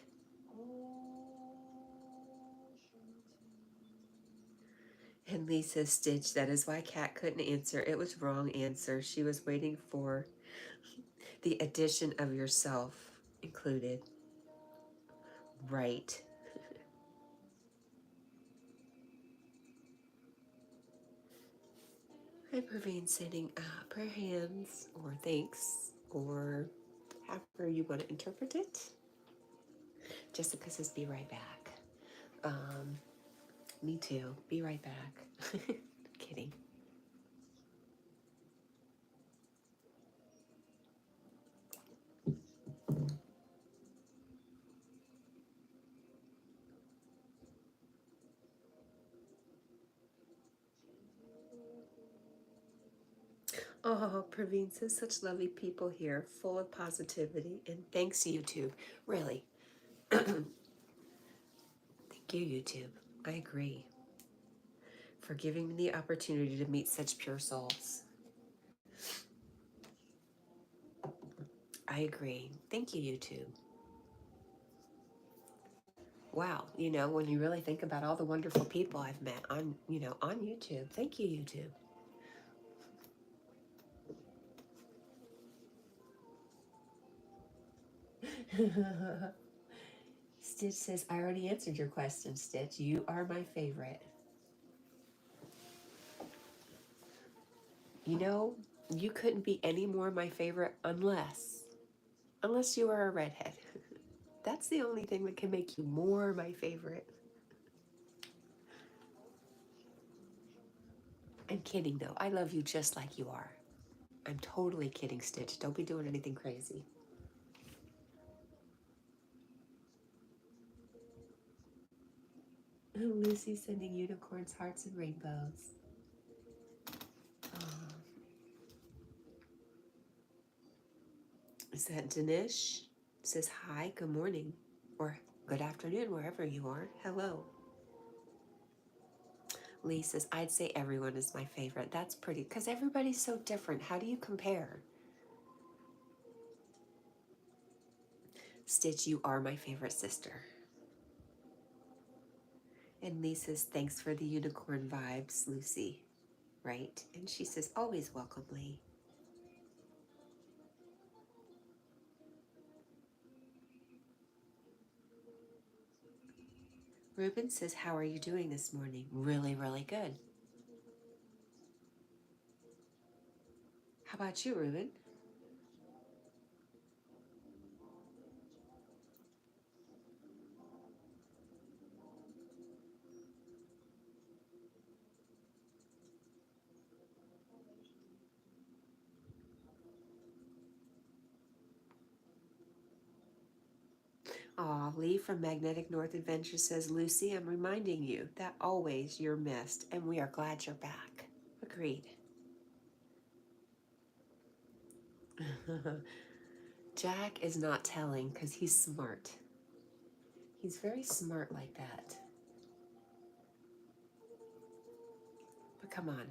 And Lee says, Stitch, that is why Cat couldn't answer. It was wrong answer. She was waiting for the addition of yourself included. Right. And Praveen sending prayer hands or thanks or however you want to interpret it. Jessica says, be right back. Me too. Be right back. Kidding. Oh, Praveen says such lovely people here, full of positivity. And thanks, YouTube. Really. Thank you, YouTube. I agree. For giving me the opportunity to meet such pure souls. I agree. Thank you, YouTube. Wow, when you really think about all the wonderful people I've met on, on YouTube. Thank you, YouTube. Stitch says, I already answered your question, Stitch. You are my favorite. You couldn't be any more my favorite unless you are a redhead. That's the only thing that can make you more my favorite. I'm kidding, though. I love you just like you are. I'm totally kidding, Stitch. Don't be doing anything crazy. Lucy sending unicorns, hearts, and rainbows. Is that Danish? Says hi, good morning, or good afternoon, wherever you are. Hello. Lee says, I'd say everyone is my favorite. That's pretty, because everybody's so different. How do you compare? Stitch, you are my favorite sister. And Lee says, thanks for the unicorn vibes, Lucy. Right? And she says, always welcome, Lee. Ruben says, how are you doing this morning? Really, really good. How about you, Ruben? Aw, Lee from Magnetic North Adventure says, Lucy, I'm reminding you that always you're missed, and we are glad you're back. Agreed. Jack is not telling because he's smart. He's very smart like that. But come on,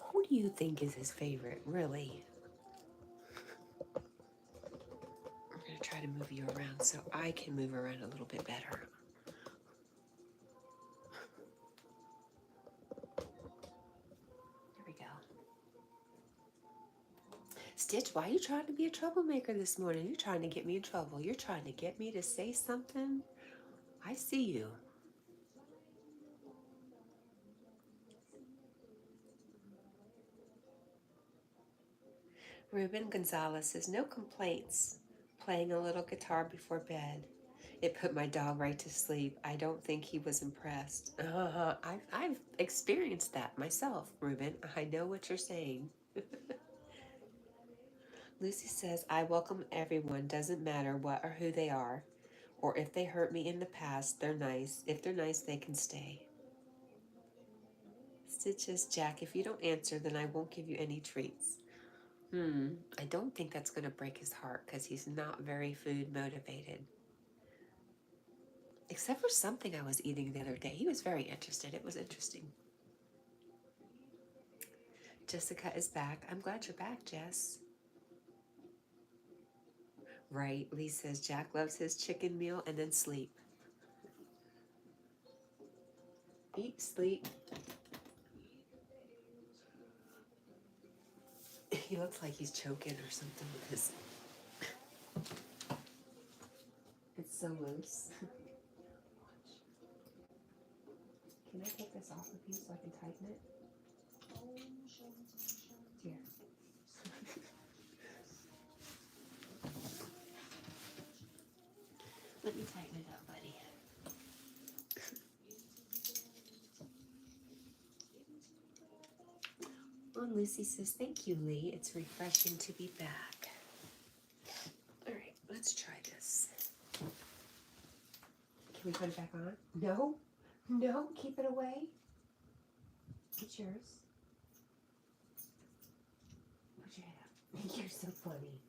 who do you think is his favorite, really? I'm going to try to move you around so I can move around a little bit better. Stitch, why are you trying to be a troublemaker this morning? You're trying to get me in trouble. You're trying to get me to say something. I see you. Ruben Gonzalez says, no complaints. Playing a little guitar before bed. It put my dog right to sleep. I don't think he was impressed. I've experienced that myself, Ruben. I know what you're saying. Lucy says, I welcome everyone. Doesn't matter what or who they are. Or if they hurt me in the past, they're nice. If they're nice, they can stay. Stitch says, Jack, if you don't answer, then I won't give you any treats. I don't think that's going to break his heart because he's not very food motivated. Except for something I was eating the other day. He was very interested. It was interesting. Jessica is back. I'm glad you're back, Jess. Right. Lee says Jack loves his chicken meal and then sleep. Eat, sleep. He looks like he's choking or something with his... It's so loose. Can I take this off of you so I can tighten it? Here. Let me tighten it up, buddy. Well, Lucy says, thank you, Lee. It's refreshing to be back. All right, let's try this. Can we put it back on? No? No? Keep it away? It's yours. Put your head up. You're so funny.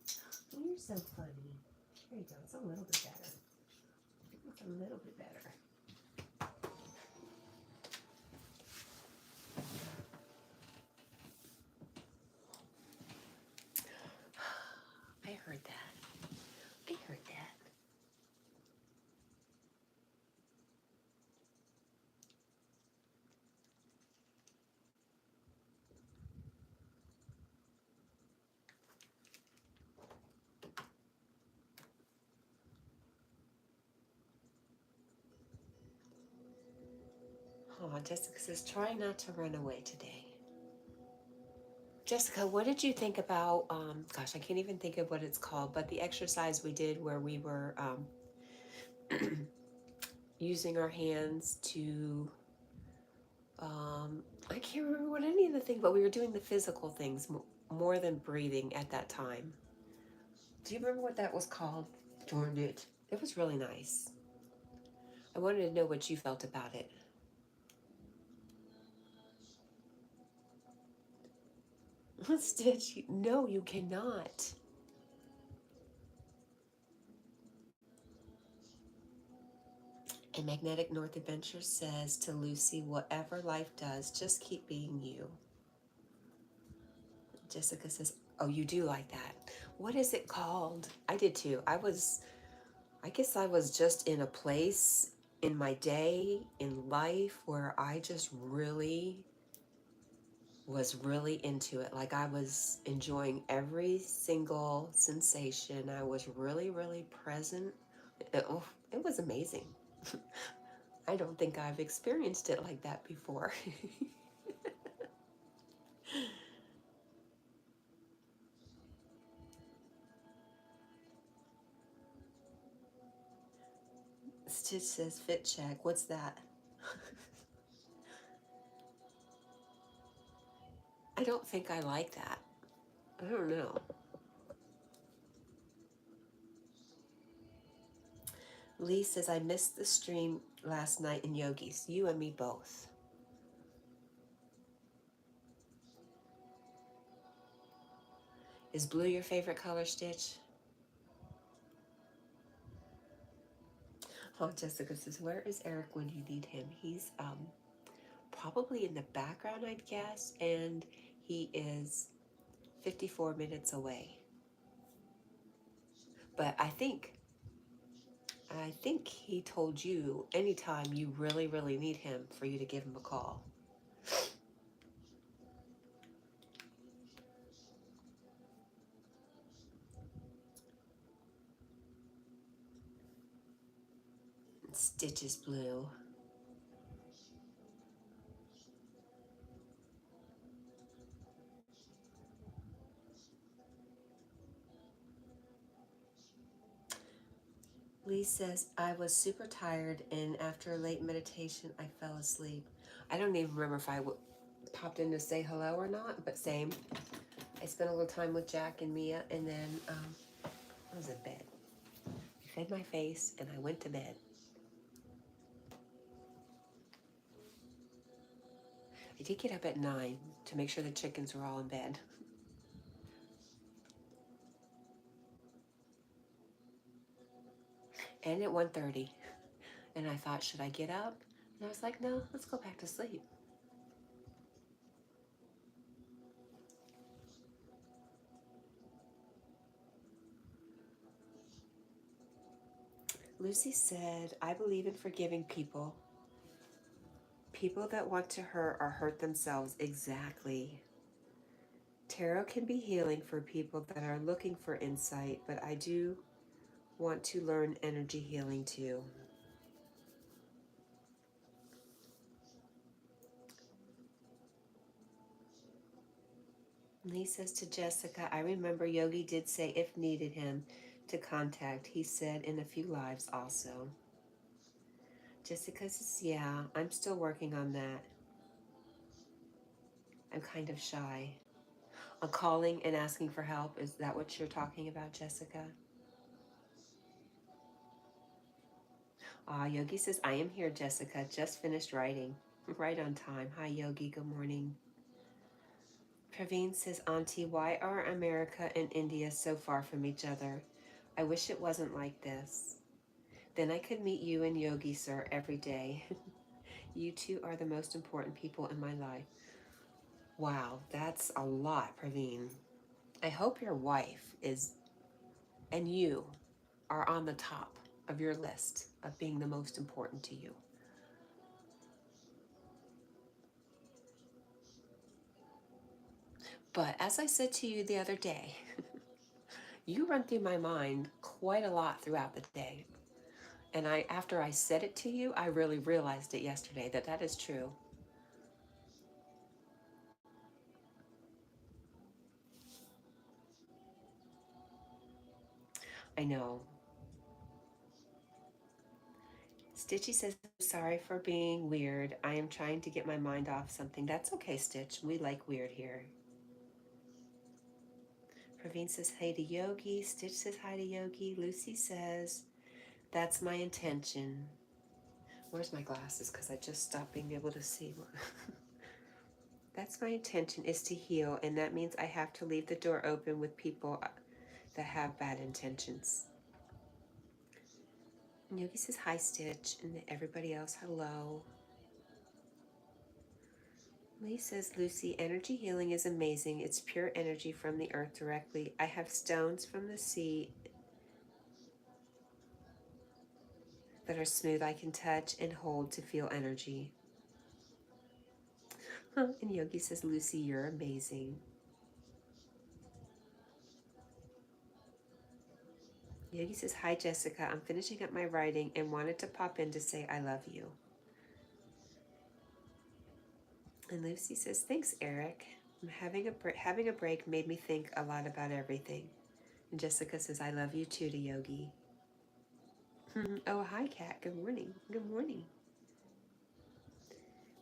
You're so funny. There you go. It's a little bit better. It's a little bit better. I heard that. I heard that. Oh, Jessica says, try not to run away today. Jessica, what did you think about, gosh, I can't even think of what it's called, but the exercise we did where we were using our hands to, I can't remember what any of the things, but we were doing the physical things more than breathing at that time. Do you remember what that was called? Darn it. It was really nice. I wanted to know what you felt about it. Stitch, no, you cannot. And Magnetic North Adventure says to Lucy, whatever life does, just keep being you. Jessica says, oh, you do like that. What is it called? I did too. I guess I was just in a place in my day, in life, where I just really was really into it. Like I was enjoying every single sensation. I was really, really present. It was amazing. I don't think I've experienced it like that before. Stitch says fit check. What's that? I don't think I like that. I don't know. Lee says, I missed the stream last night in Yogis. You and me both. Is blue your favorite color, Stitch? Oh, Jessica says, where is Eric when you need him? He's probably in the background, I'd guess, and he is 54 minutes away. But I think he told you anytime you really, really need him for you to give him a call. Stitch is blue. Lee says, I was super tired and after a late meditation, I fell asleep. I don't even remember if I popped in to say hello or not, but same. I spent a little time with Jack and Mia, and then I was in bed. I fed my face and I went to bed. I did get up at 9 to make sure the chickens were all in bed. And at 1:30. And I thought, should I get up? And I was like, no, let's go back to sleep. Lucy said, I believe in forgiving people. People that want to hurt or hurt themselves. Exactly. Tarot can be healing for people that are looking for insight, but I do want to learn energy healing too. Lee says to Jessica, I remember Yogi did say if needed him to contact. He said in a few lives also. Jessica says, yeah, I'm still working on that. I'm kind of shy. On calling and asking for help, is that what you're talking about, Jessica? Yogi says, I am here, Jessica. Just finished writing. Right on time. Hi, Yogi. Good morning. Praveen says, Auntie, why are America and India so far from each other? I wish it wasn't like this. Then I could meet you and Yogi, sir, every day. You two are the most important people in my life. Wow, that's a lot, Praveen. I hope your wife is, and you are on the top of your list of being the most important to you. But as I said to you the other day, you run through my mind quite a lot throughout the day. And after I said it to you, I really realized it yesterday that is true. I know. Stitchy says, sorry for being weird. I am trying to get my mind off something. That's okay, Stitch. We like weird here. Praveen says hi to Yogi. Stitch says hi to Yogi. Lucy says, that's my intention. Where's my glasses? Because I just stopped being able to see. That's my intention, is to heal, and that means I have to leave the door open with people that have bad intentions. And Yogi says hi, Stitch, and everybody else hello. Lee says, Lucy, energy healing is amazing. It's pure energy from the earth directly. I have stones from the sea that are smooth I can touch and hold to feel energy. And Yogi says, Lucy, you're amazing. Yogi says, hi, Jessica. I'm finishing up my writing and wanted to pop in to say I love you. And Lucy says, thanks, Eric. I'm having a break made me think a lot about everything. And Jessica says, I love you too, to Yogi. Oh, hi, Kat. Good morning. Good morning.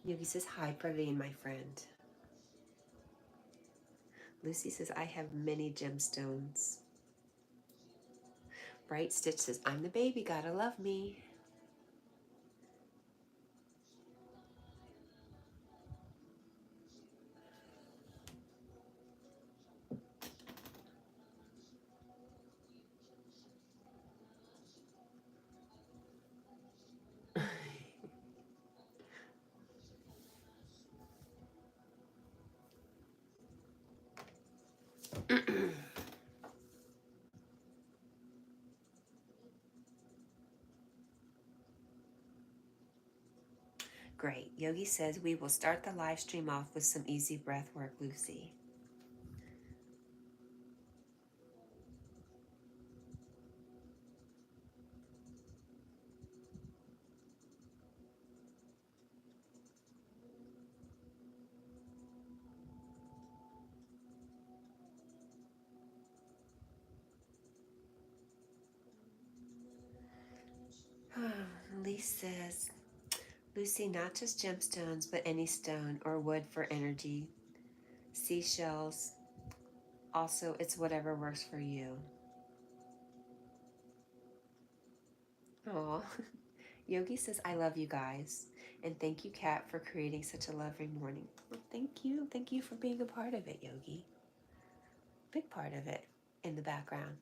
Yogi says, hi, Praveen, my friend. Lucy says, I have many gemstones. Bright Stitch says, I'm the baby, gotta love me. Great. Yogi says, we will start the live stream off with some easy breath work, Lucy. Lee says, Lucy, not just gemstones, but any stone or wood for energy. Seashells. Also, it's whatever works for you. Aw. Yogi says, I love you guys. And thank you, Kat, for creating such a lovely morning. Well, thank you. Thank you for being a part of it, Yogi. Big part of it in the background.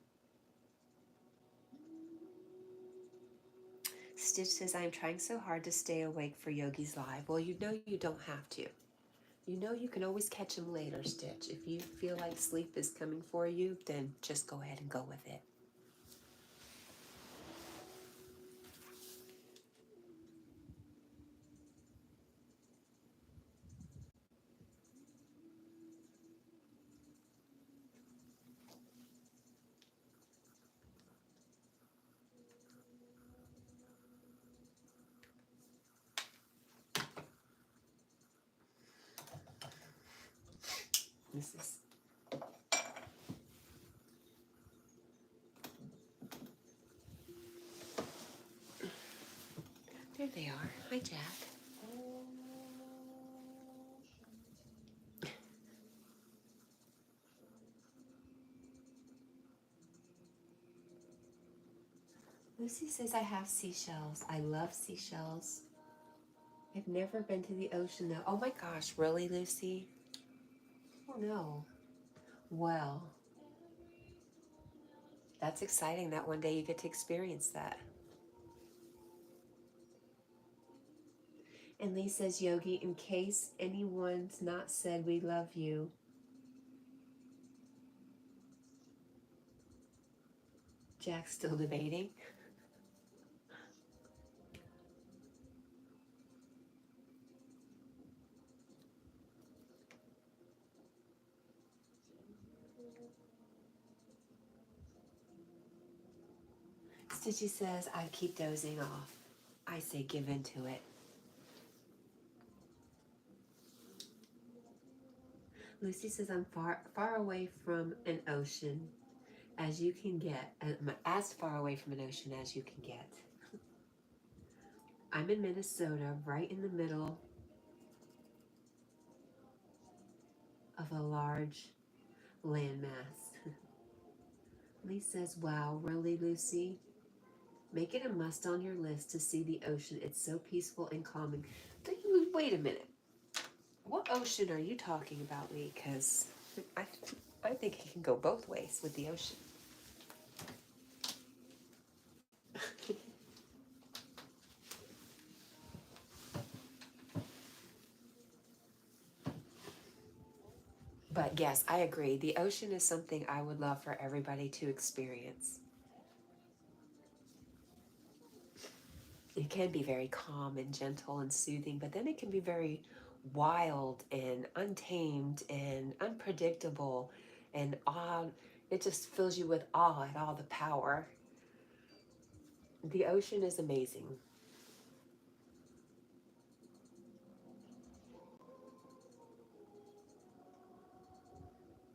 Stitch says, I'm trying so hard to stay awake for Yogi's live. Well, you know you don't have to. You know you can always catch him later, Stitch. If you feel like sleep is coming for you, then just go ahead and go with it. This is... There they are. Hi, Jack. Lucy says, I have seashells. I love seashells. I've never been to the ocean, though. Oh, my gosh. Really, Lucy? Oh, no. Well, that's exciting that one day you get to experience that. And Lee says, Yogi, in case anyone's not said we love you, Jack's still debating. Stitchy says, I keep dozing off. I say give into it. Lucy says, I'm far away from an ocean as you can get. I'm as far away from an ocean as you can get. I'm in Minnesota, right in the middle of a large landmass. Lee says, wow, really, Lucy? Make it a must on your list to see the ocean. It's so peaceful and calming. Wait a minute. What ocean are you talking about, Lee? Because I think it can go both ways with the ocean. But yes, I agree. The ocean is something I would love for everybody to experience. It can be very calm and gentle and soothing, but then it can be very wild and untamed and unpredictable and awe. It just fills you with awe at all the power. The ocean is amazing.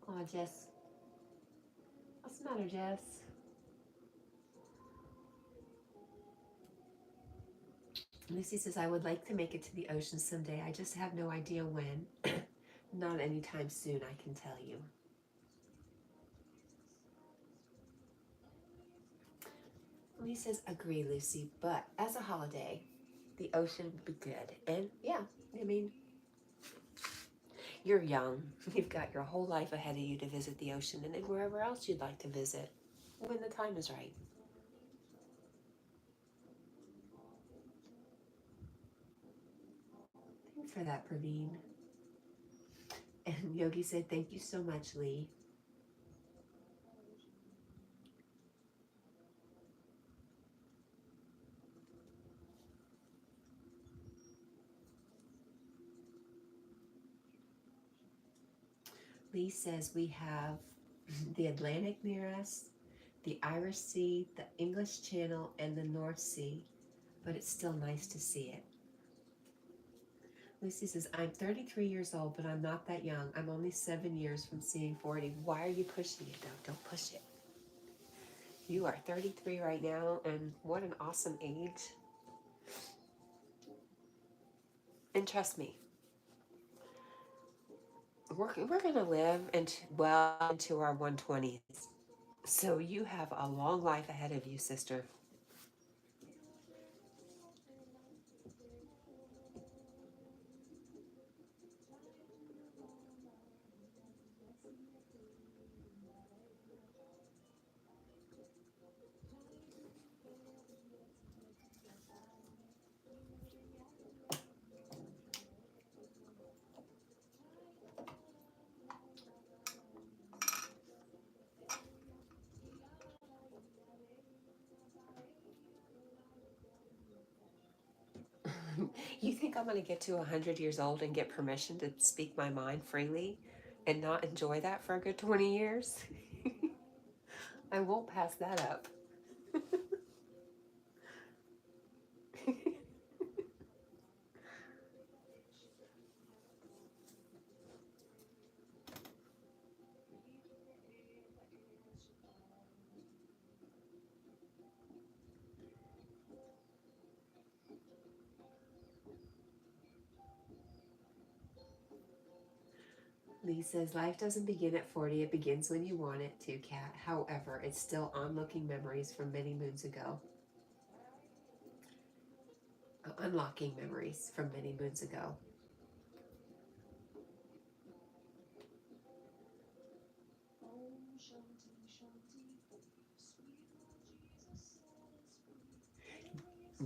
Oh, Jess. What's the matter, Jess? Lucy says, I would like to make it to the ocean someday. I just have no idea when. Not anytime soon, I can tell you. Lee says, agree, Lucy, but as a holiday, the ocean would be good. And yeah, I mean, you're young. You've got your whole life ahead of you to visit the ocean and then wherever else you'd like to visit when the time is right. Thanks for that, Praveen. And Yogi said, thank you so much, Lee. Lee says we have the Atlantic near us, the Irish Sea, the English Channel, and the North Sea, but it's still nice to see it. Lucy says, I'm 33 years old, but I'm not that young. I'm only 7 years from seeing 40. Why are you pushing it, though? Don't push it. You are 33 right now, and what an awesome age. And trust me, we're going to live well into our 120s. So you have a long life ahead of you, sister. You think I'm going to get to 100 years old and get permission to speak my mind freely and not enjoy that for a good 20 years? I won't pass that up. Lee says, life doesn't begin at 40, it begins when you want it to, Kat. However, it's still unlooking memories from many moons ago. Unlocking memories from many moons ago.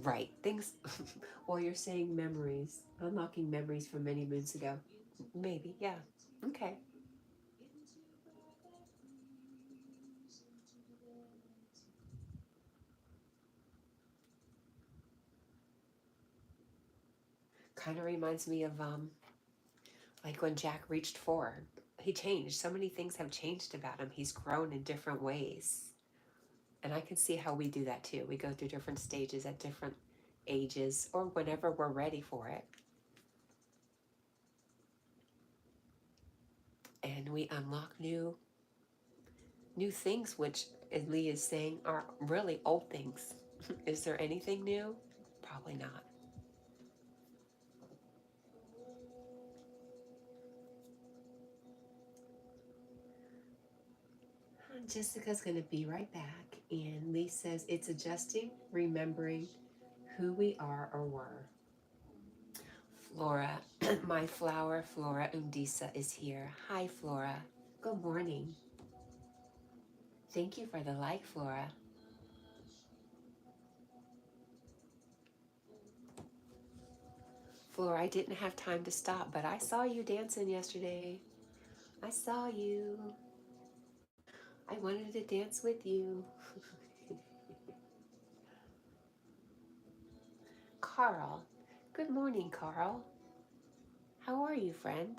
Right. Things, well, you're saying memories, unlocking memories from many moons ago. Maybe, yeah. Okay. Kind of reminds me of like when Jack reached 4. He changed. So many things have changed about him. He's grown in different ways. And I can see how we do that too. We go through different stages at different ages or whenever we're ready for it. And we unlock new things, which, as Lee is saying, are really old things. Is there anything new? Probably not. Jessica's going to be right back. And Lee says it's adjusting, remembering who we are or were. Flora, my flower, Flora Undisa, is here. Hi, Flora. Good morning. Thank you for the like, Flora. Flora, I didn't have time to stop, but I saw you dancing yesterday. I saw you. I wanted to dance with you. Carl. Good morning, Carl. How are you, friend?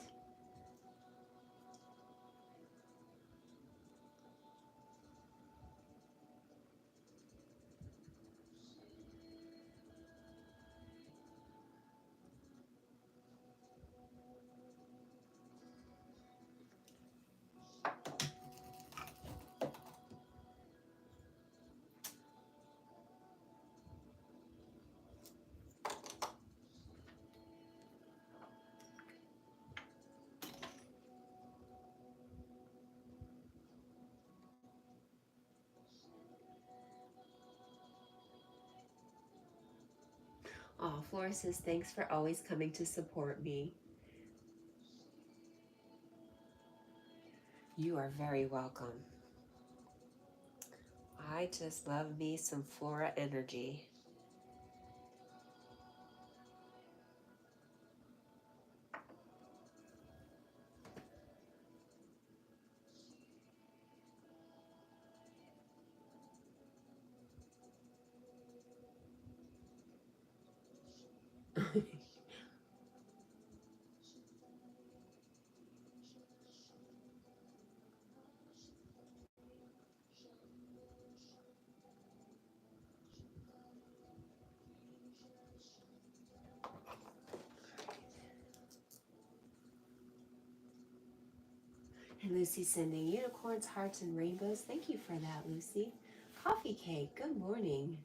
Oh, Flora says, thanks for always coming to support me. You are very welcome. I just love me some Flora energy. And Lucy sending unicorns, hearts, and rainbows. Thank you for that, Lucy. Coffee cake, good morning.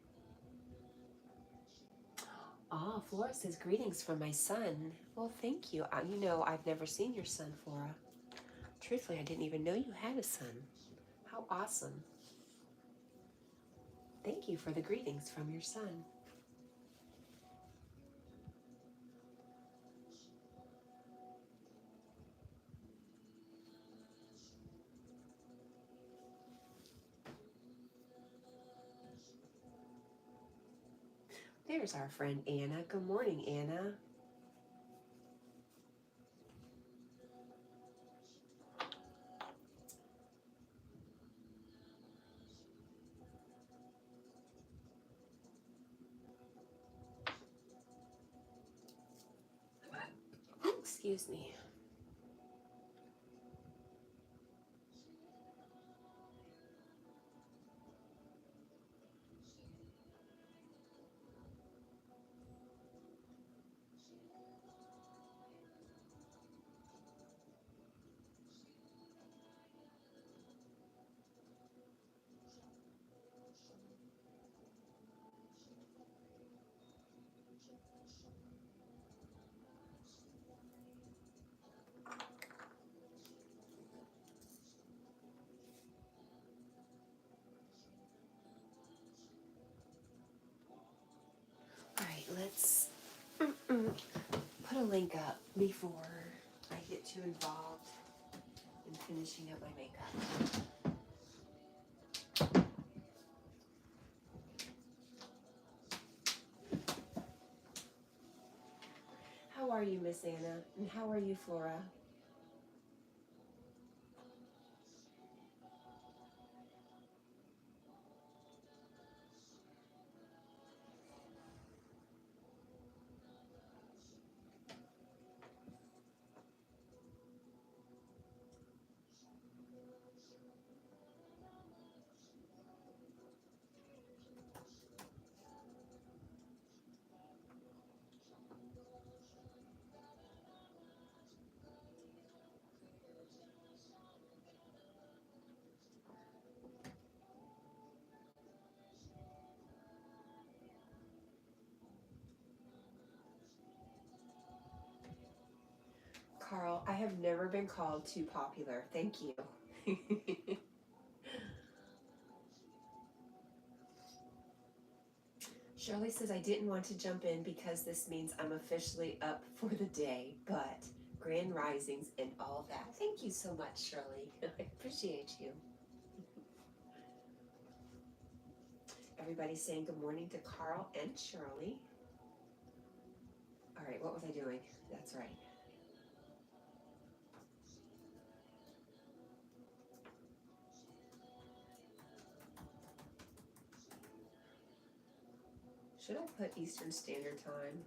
Ah, Flora says greetings from my son. Well, thank you. You know, I've never seen your son, Flora. Truthfully, I didn't even know you had a son. How awesome. Thank you for the greetings from your son. There's our friend Anna. Good morning, Anna. Excuse me. All right, let's put a link up before I get too involved in finishing up my makeup. How are you, Miss Anna? And how are you, Flora? Carl, I have never been called too popular. Thank you. Shirley says, I didn't want to jump in because this means I'm officially up for the day, but grand risings and all that. Thank you so much, Shirley. I appreciate you. Everybody's saying good morning to Carl and Shirley. All right, what was I doing? That's right. Should I put Eastern Standard Time?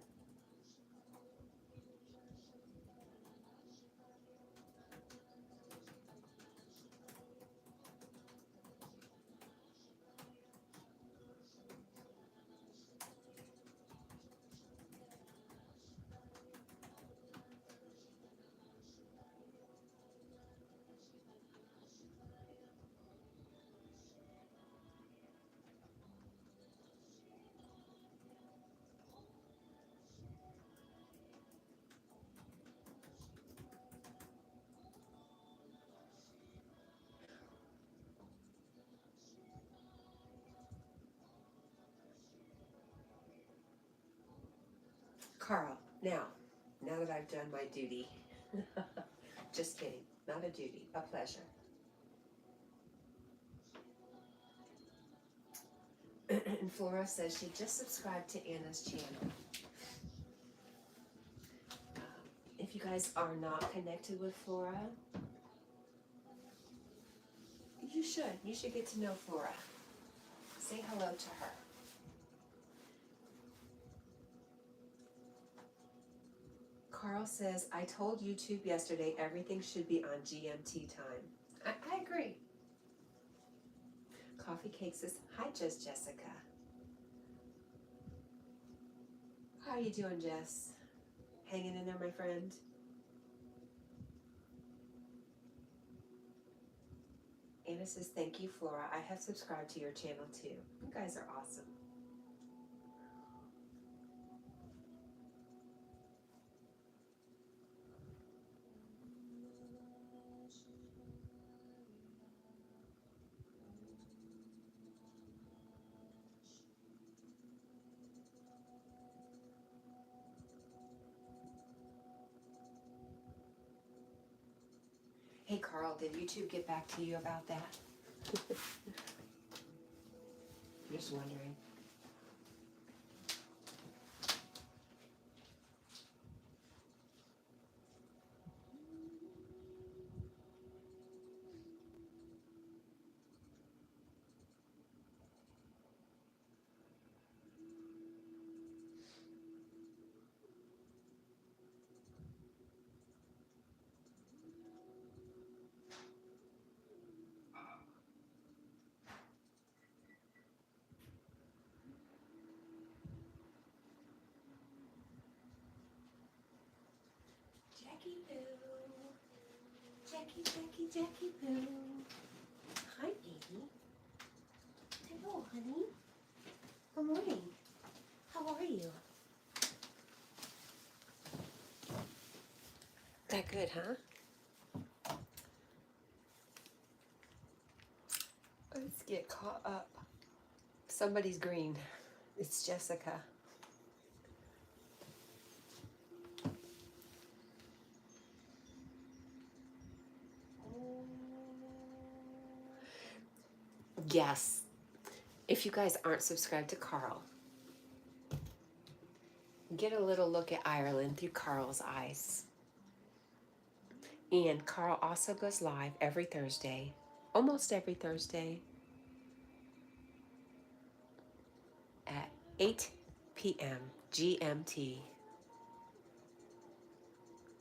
Carl, now that I've done my duty, just kidding, not a duty, a pleasure. And Flora says she just subscribed to Anna's channel. If you guys are not connected with Flora, you should. You should get to know Flora. Say hello to her. Carl says, I told YouTube yesterday everything should be on GMT time. I agree. Coffee Cake says, hi, Just Jessica. How you doing, Jess? Hanging in there, my friend? Anna says, thank you, Flora. I have subscribed to your channel too. You guys are awesome. Carl, did YouTube get back to you about that? Just wondering. Jackie Poo. Jackie Poo. Hi, baby. Hello, honey. Good morning. How are you? That good, huh? Let's get caught up. Somebody's green. It's Jessica. Yes. If you guys aren't subscribed to Carl, get a little look at Ireland through Carl's eyes. And Carl also goes live every Thursday, almost every Thursday, at 8 p.m. GMT.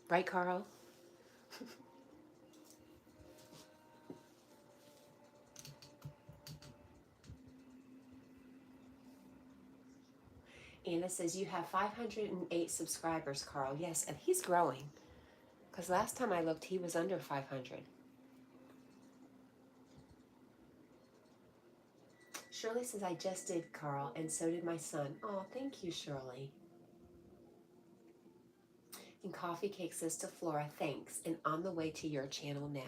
Right, Carl? Anna says, you have 508 subscribers, Carl. Yes, and he's growing. Because last time I looked, he was under 500. Shirley says, I just did, Carl, and so did my son. Oh, thank you, Shirley. And Coffee Cake says to Flora, thanks, and on the way to your channel now.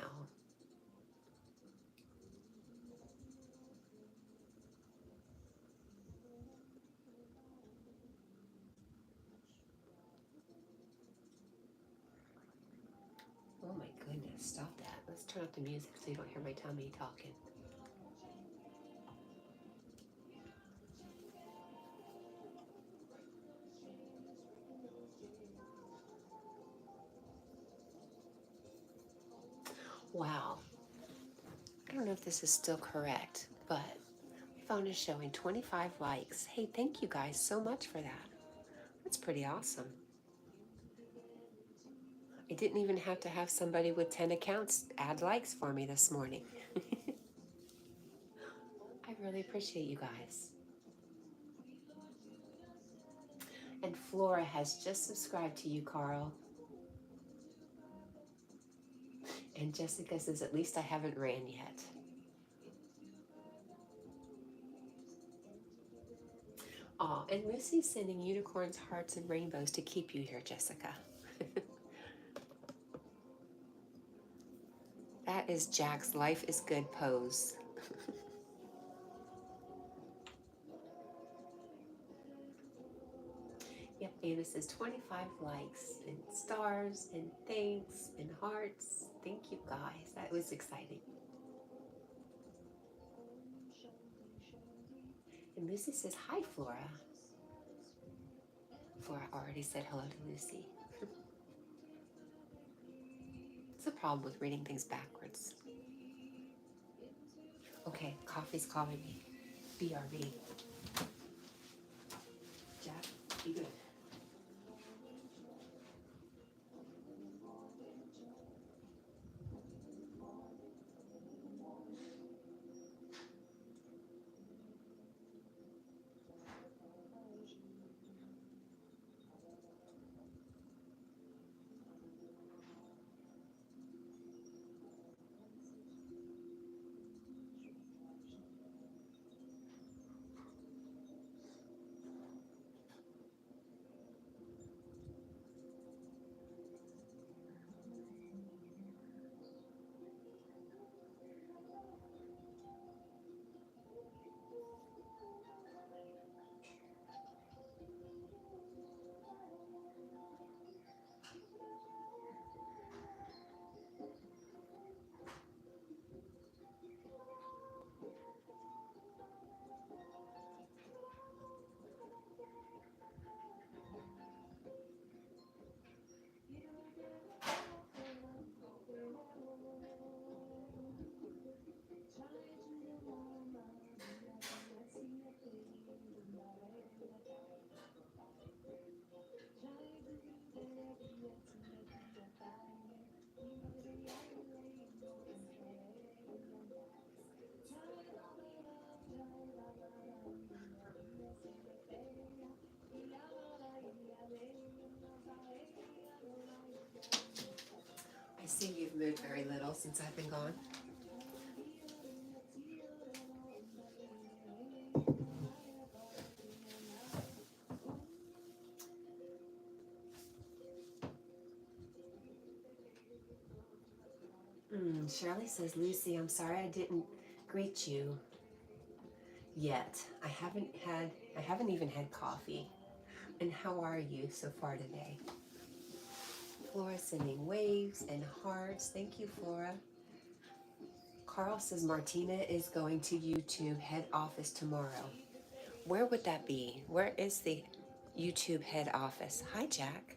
Oh my goodness, stop that. Let's turn up the music so you don't hear my tummy talking. Wow. I don't know if this is still correct, but my phone is showing 25 likes. Hey, thank you guys so much for that. That's pretty awesome. I didn't even have to have somebody with 10 accounts add likes for me this morning. I really appreciate you guys. And Flora has just subscribed to you, Carl. And Jessica says, at least I haven't ran yet. Oh, and Lucy's sending unicorns, hearts, and rainbows to keep you here, Jessica. That is Jack's life is good pose. Yep, Anna says 25 likes and stars and thanks and hearts. Thank you guys. That was exciting. And Lucy says, hi, Flora. Flora already said hello to Lucy. It's a problem with reading things backwards. Okay, coffee's calling me. BRB. Jack, be good. I see you've moved very little since I've been gone. Shirley says, Lucy, I'm sorry I didn't greet you yet. I haven't even had coffee. And how are you so far today? Flora sending waves and hearts. Thank you, Flora. Carl says Martina is going to YouTube head office tomorrow. Where would that be? Where is the YouTube head office? Hi, Jack.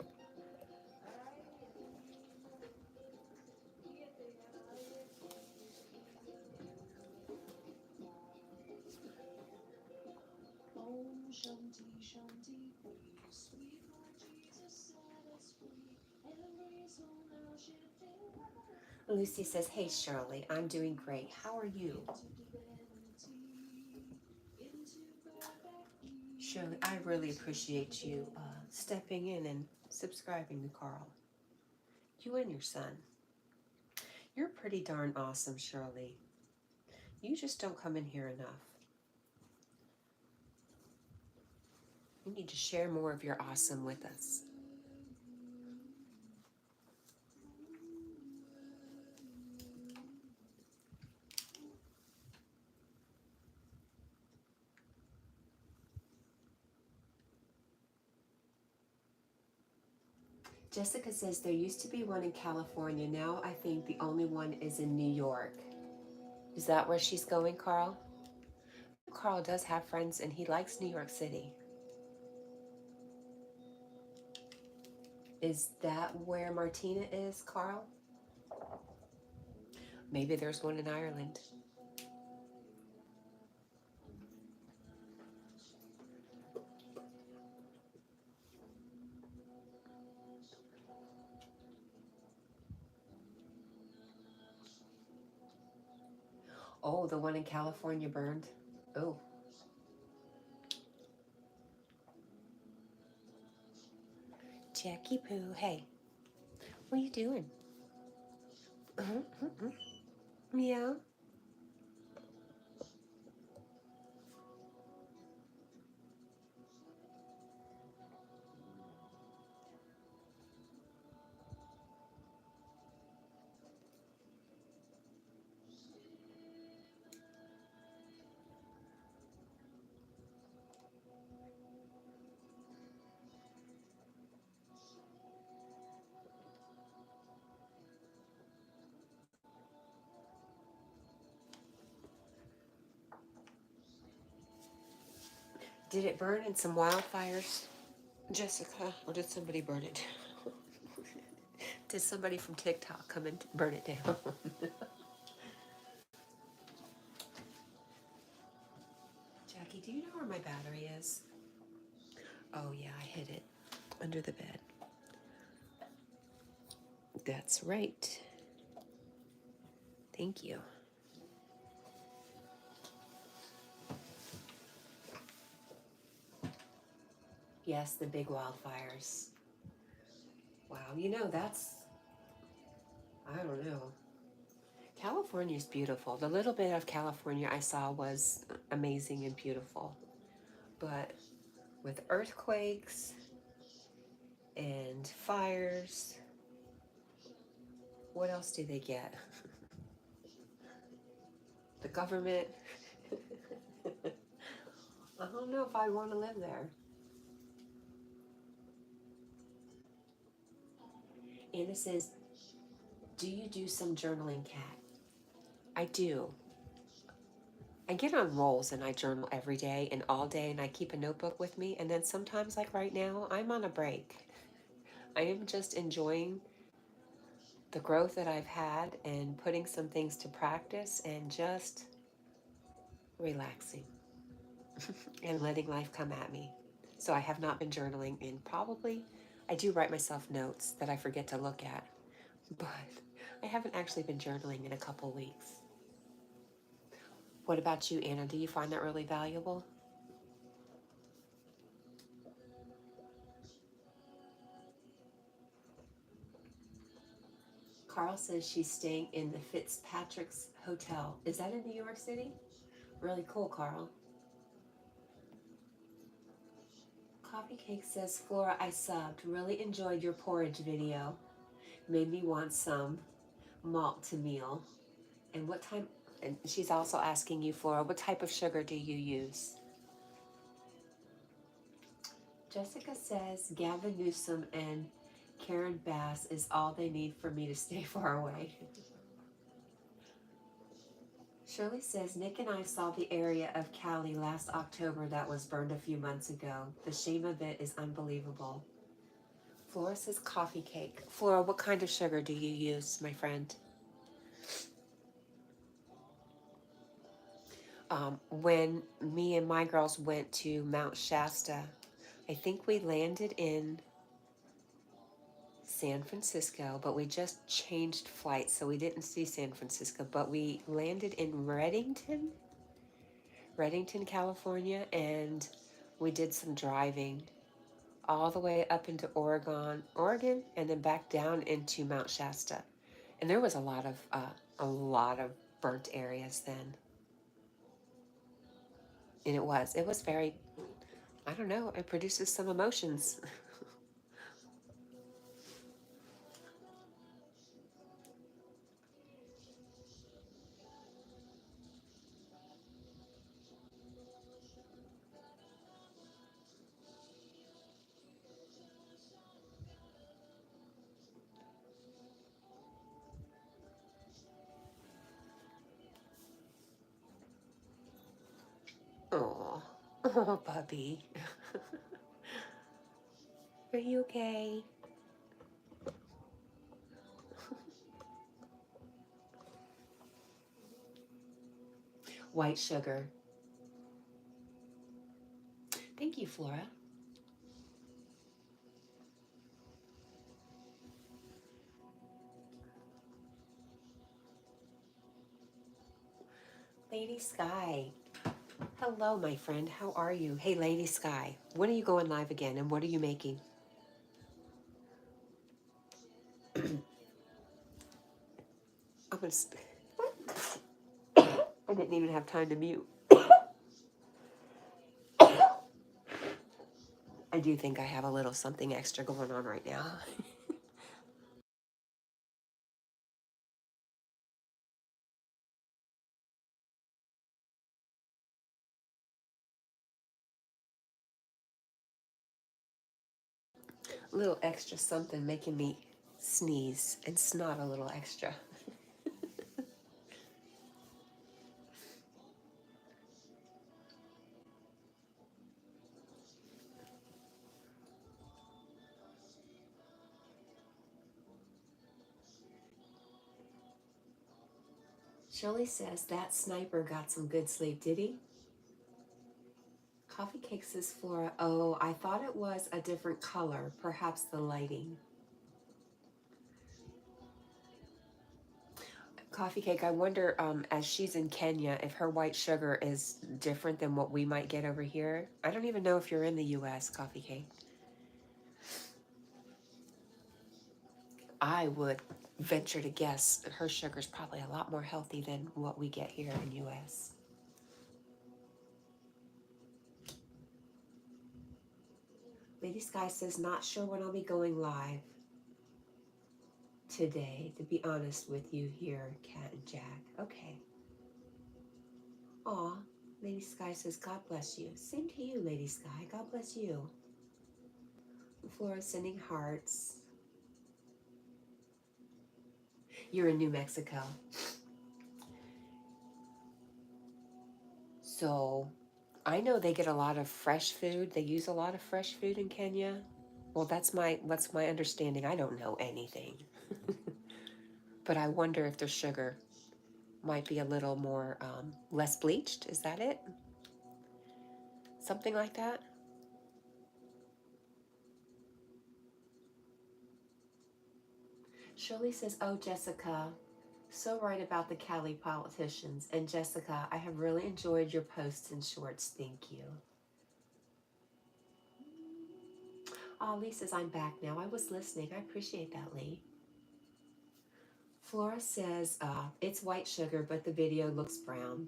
Lucy says, hey, Shirley, I'm doing great. How are you? Shirley, I really appreciate you stepping in and subscribing to Carl. You and your son. You're pretty darn awesome, Shirley. You just don't come in here enough. You need to share more of your awesome with us. Jessica says there used to be one in California. Now I think the only one is in New York. Is that where she's going, Carl? Carl does have friends and he likes New York City. Is that where Martina is, Carl? Maybe there's one in Ireland. Oh, the one in California burned. Oh. Jackie Poo, hey, what are you doing? Yeah. Did it burn in some wildfires, Jessica, or did somebody burn it? Did somebody from TikTok come and burn it down? Jackie, do you know where my battery is? Oh yeah, I hid it under the bed. That's right. Thank you. Yes, the big wildfires. Wow, you know, I don't know. California is beautiful. The little bit of California I saw was amazing and beautiful. But with earthquakes and fires, what else do they get? The government. I don't know if I want to live there. Anna says, do you do some journaling, Cat? I do. I get on rolls and I journal every day and all day and I keep a notebook with me. And then sometimes, like right now, I'm on a break. I am just enjoying the growth that I've had and putting some things to practice and just relaxing and letting life come at me. So I have not been journaling in probably, I do write myself notes that I forget to look at, but I haven't actually been journaling in a couple weeks. What about you, Anna? Do you find that really valuable? Carl says she's staying in the Fitzpatrick's Hotel. Is that in New York City? Really cool, Carl. Coffee Cake says, Flora, I subbed. Really enjoyed your porridge video. Made me want some malt to meal. And what time, and she's also asking you, Flora, what type of sugar do you use? Jessica says, Gavin Newsom and Karen Bass is all they need for me to stay far away. Shirley says, Nick and I saw the area of Cali last October that was burned a few months ago. The shame of it is unbelievable. Flora says, Coffee Cake. Flora, what kind of sugar do you use, my friend? When me and my girls went to Mount Shasta, I think we landed in San Francisco, but we just changed flights, so we didn't see San Francisco, but we landed in Reddington, California, and we did some driving all the way up into Oregon, and then back down into Mount Shasta. And there was a lot of burnt areas then. And it was very, I don't know, it produces some emotions. Oh, oh, puppy. Are you okay? White sugar. Thank you, Flora. Lady Sky. Hello, my friend. How are you? Hey, Lady Sky. When are you going live again, and what are you making? I'm gonna. I didn't even have time to mute. I do think I have a little something extra going on right now. A little extra something making me sneeze and snot a little extra. Shirley says that sniper got some good sleep, did he? Coffee Cake says, Flora, oh, I thought it was a different color, perhaps the lighting. Coffee Cake, I wonder, as she's in Kenya, if her white sugar is different than what we might get over here. I don't even know if you're in the U.S., Coffee Cake. I would venture to guess her sugar's probably a lot more healthy than what we get here in U.S. Lady Sky says, not sure when I'll be going live today, to be honest with you here, Cat and Jack. Okay. Aw, Lady Sky says, God bless you. Same to you, Lady Sky. God bless you. Flora sending hearts. You're in New Mexico. So I know they get a lot of fresh food. They use a lot of fresh food in Kenya. Well, that's my understanding. I don't know anything. But I wonder if their sugar might be a little more less bleached. Is that it? Something like that? Shirley says, oh, Jessica, so right about the Cali politicians. And Jessica, I have really enjoyed your posts and shorts. Thank you. Oh, Lee says, I'm back now. I was listening. I appreciate that, Lee. Flora says, it's white sugar, but the video looks brown.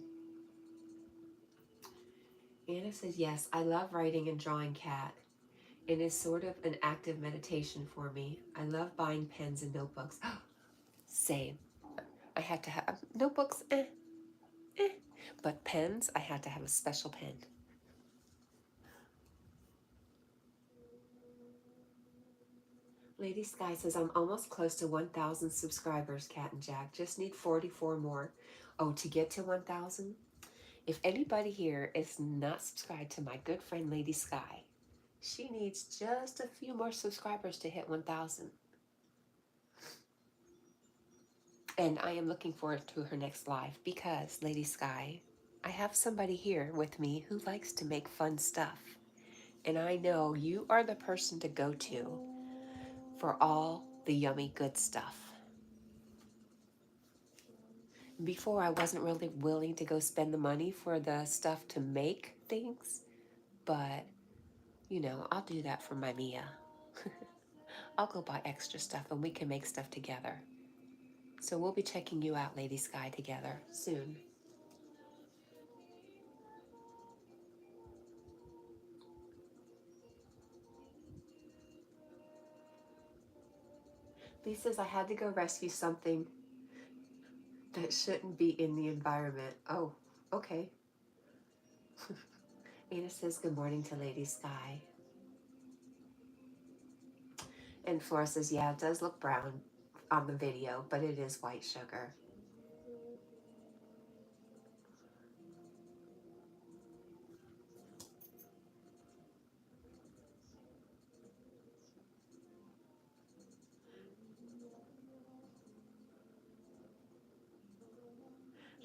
Anna says, yes, I love writing and drawing cat. It is sort of an active meditation for me. I love buying pens and notebooks. Same. I had to have notebooks, but pens, I had to have a special pen. Lady Sky says, I'm almost close to 1,000 subscribers, Cat and Jack. Just need 44 more. Oh, to get to 1,000? If anybody here is not subscribed to my good friend Lady Sky, she needs just a few more subscribers to hit 1,000. And I am looking forward to her next live because, Lady Sky, I have somebody here with me who likes to make fun stuff. And I know you are the person to go to for all the yummy good stuff. Before, I wasn't really willing to go spend the money for the stuff to make things, but, you know, I'll do that for my Mia. I'll go buy extra stuff and we can make stuff together. So we'll be checking you out, Lady Sky, together soon. Lee says, I had to go rescue something that shouldn't be in the environment. Oh, okay. Anna says, good morning to Lady Sky. And Flora says, yeah, it does look brown on the video, but it is white sugar.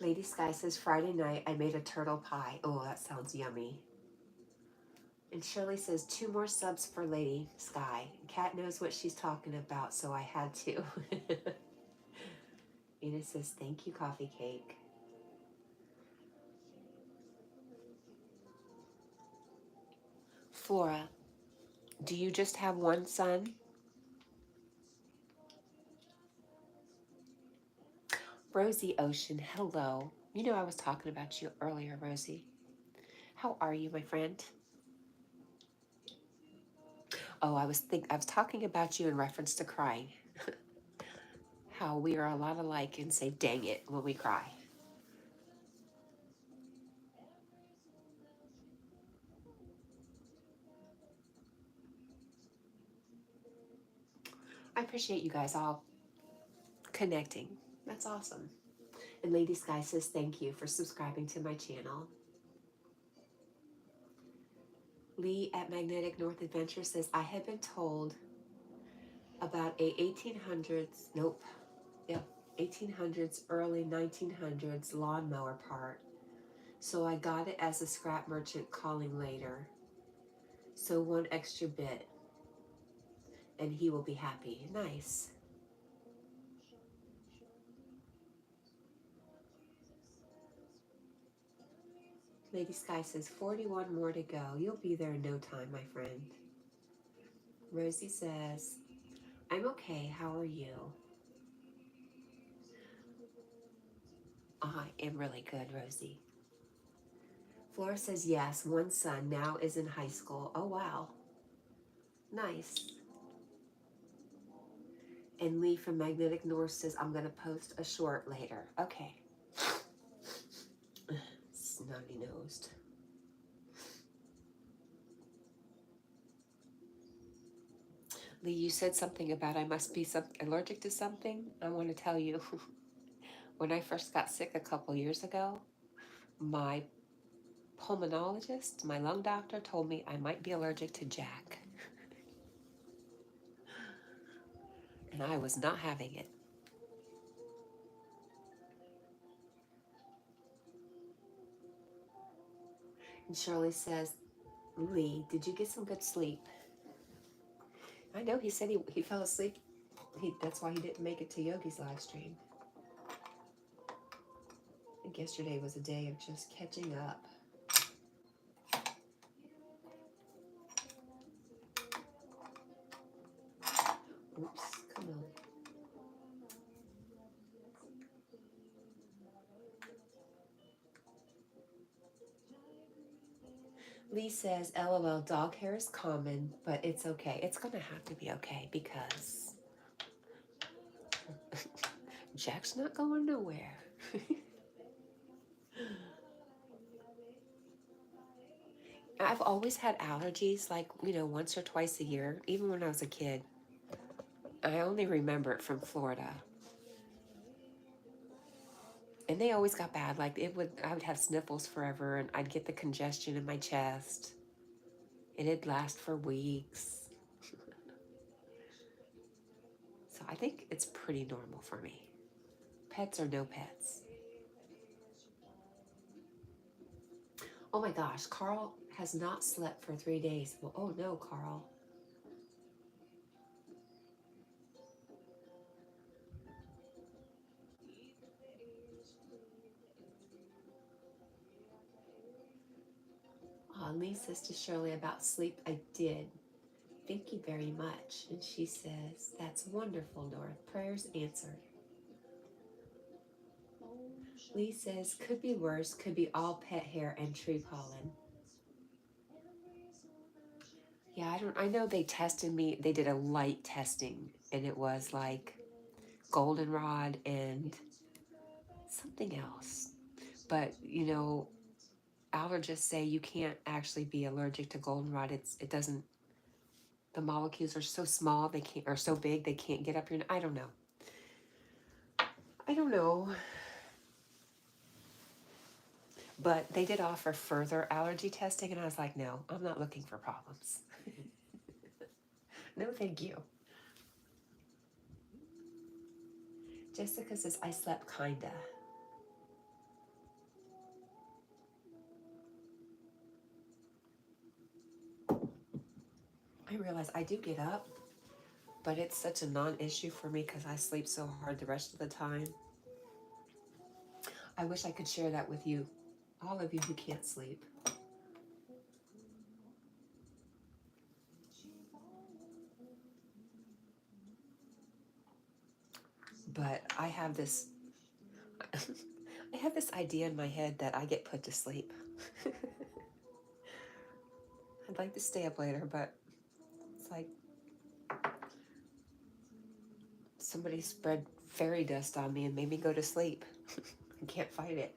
Lady Sky says, Friday night I made a turtle pie. Oh, that sounds yummy. And Shirley says, 2 more subs for Lady Sky. Kat knows what she's talking about, so I had to. Ina says, thank you, Coffee Cake. Flora, do you just have one son? Rosie Ocean, hello. You know I was talking about you earlier, Rosie. How are you, my friend? Oh, I was talking about you in reference to crying. How we are a lot alike and say dang it when we cry. I appreciate you guys all connecting. That's awesome. And Lady Sky says thank you for subscribing to my channel. Lee at Magnetic North Adventure says, I had been told about a 1800s, early 1900s lawnmower part. So I got it as a scrap merchant calling later. So 1 extra bit and he will be happy. Nice. Lady Sky says 41 more to go. You'll be there in no time, my friend. Rosie says, I'm okay. How are you? I am really good, Rosie. Flora says, yes, 1 son now is in high school. Oh, wow. Nice. And Lee from Magnetic North says, I'm going to post a short later. Okay. Snotty-nosed. Lee, you said something about I must be allergic to something. I want to tell you, when I first got sick a couple years ago, my pulmonologist, my lung doctor, told me I might be allergic to Jack. And I was not having it. And Shirley says, Lee, did you get some good sleep? I know he said he fell asleep. That's why he didn't make it to Yogi's live stream. I think yesterday was a day of just catching up. Oops, come on. Lee says, LOL, dog hair is common, but it's okay. It's going to have to be okay because Jack's not going nowhere. I've always had allergies, like, once or twice a year, even when I was a kid. I only remember it from Florida. And they always got bad. Like, I would have sniffles forever, and I'd get the congestion in my chest. And it'd last for weeks. So I think it's pretty normal for me. Pets or no pets. Oh my gosh, Carl has not slept for 3 days. Well, oh no, Carl. Lee says to Shirley about sleep, I did. Thank you very much. And she says, that's wonderful, North. Prayers answered. Lee says, could be worse, could be all pet hair and tree pollen. Yeah, I know they tested me. They did a light testing, and it was like goldenrod and something else. But, allergists say you can't actually be allergic to goldenrod. It doesn't, the molecules are so small, are so big, they can't get up your, I don't know. I don't know. But they did offer further allergy testing, and I was like, no, I'm not looking for problems. No, thank you. Jessica says, I slept kinda. I realize I do get up, but it's such a non-issue for me because I sleep so hard the rest of the time. I wish I could share that with you, all of you who can't sleep. But I have this I have this idea in my head that I get put to sleep. I'd like to stay up later, but it's like somebody spread fairy dust on me and made me go to sleep. I can't fight it.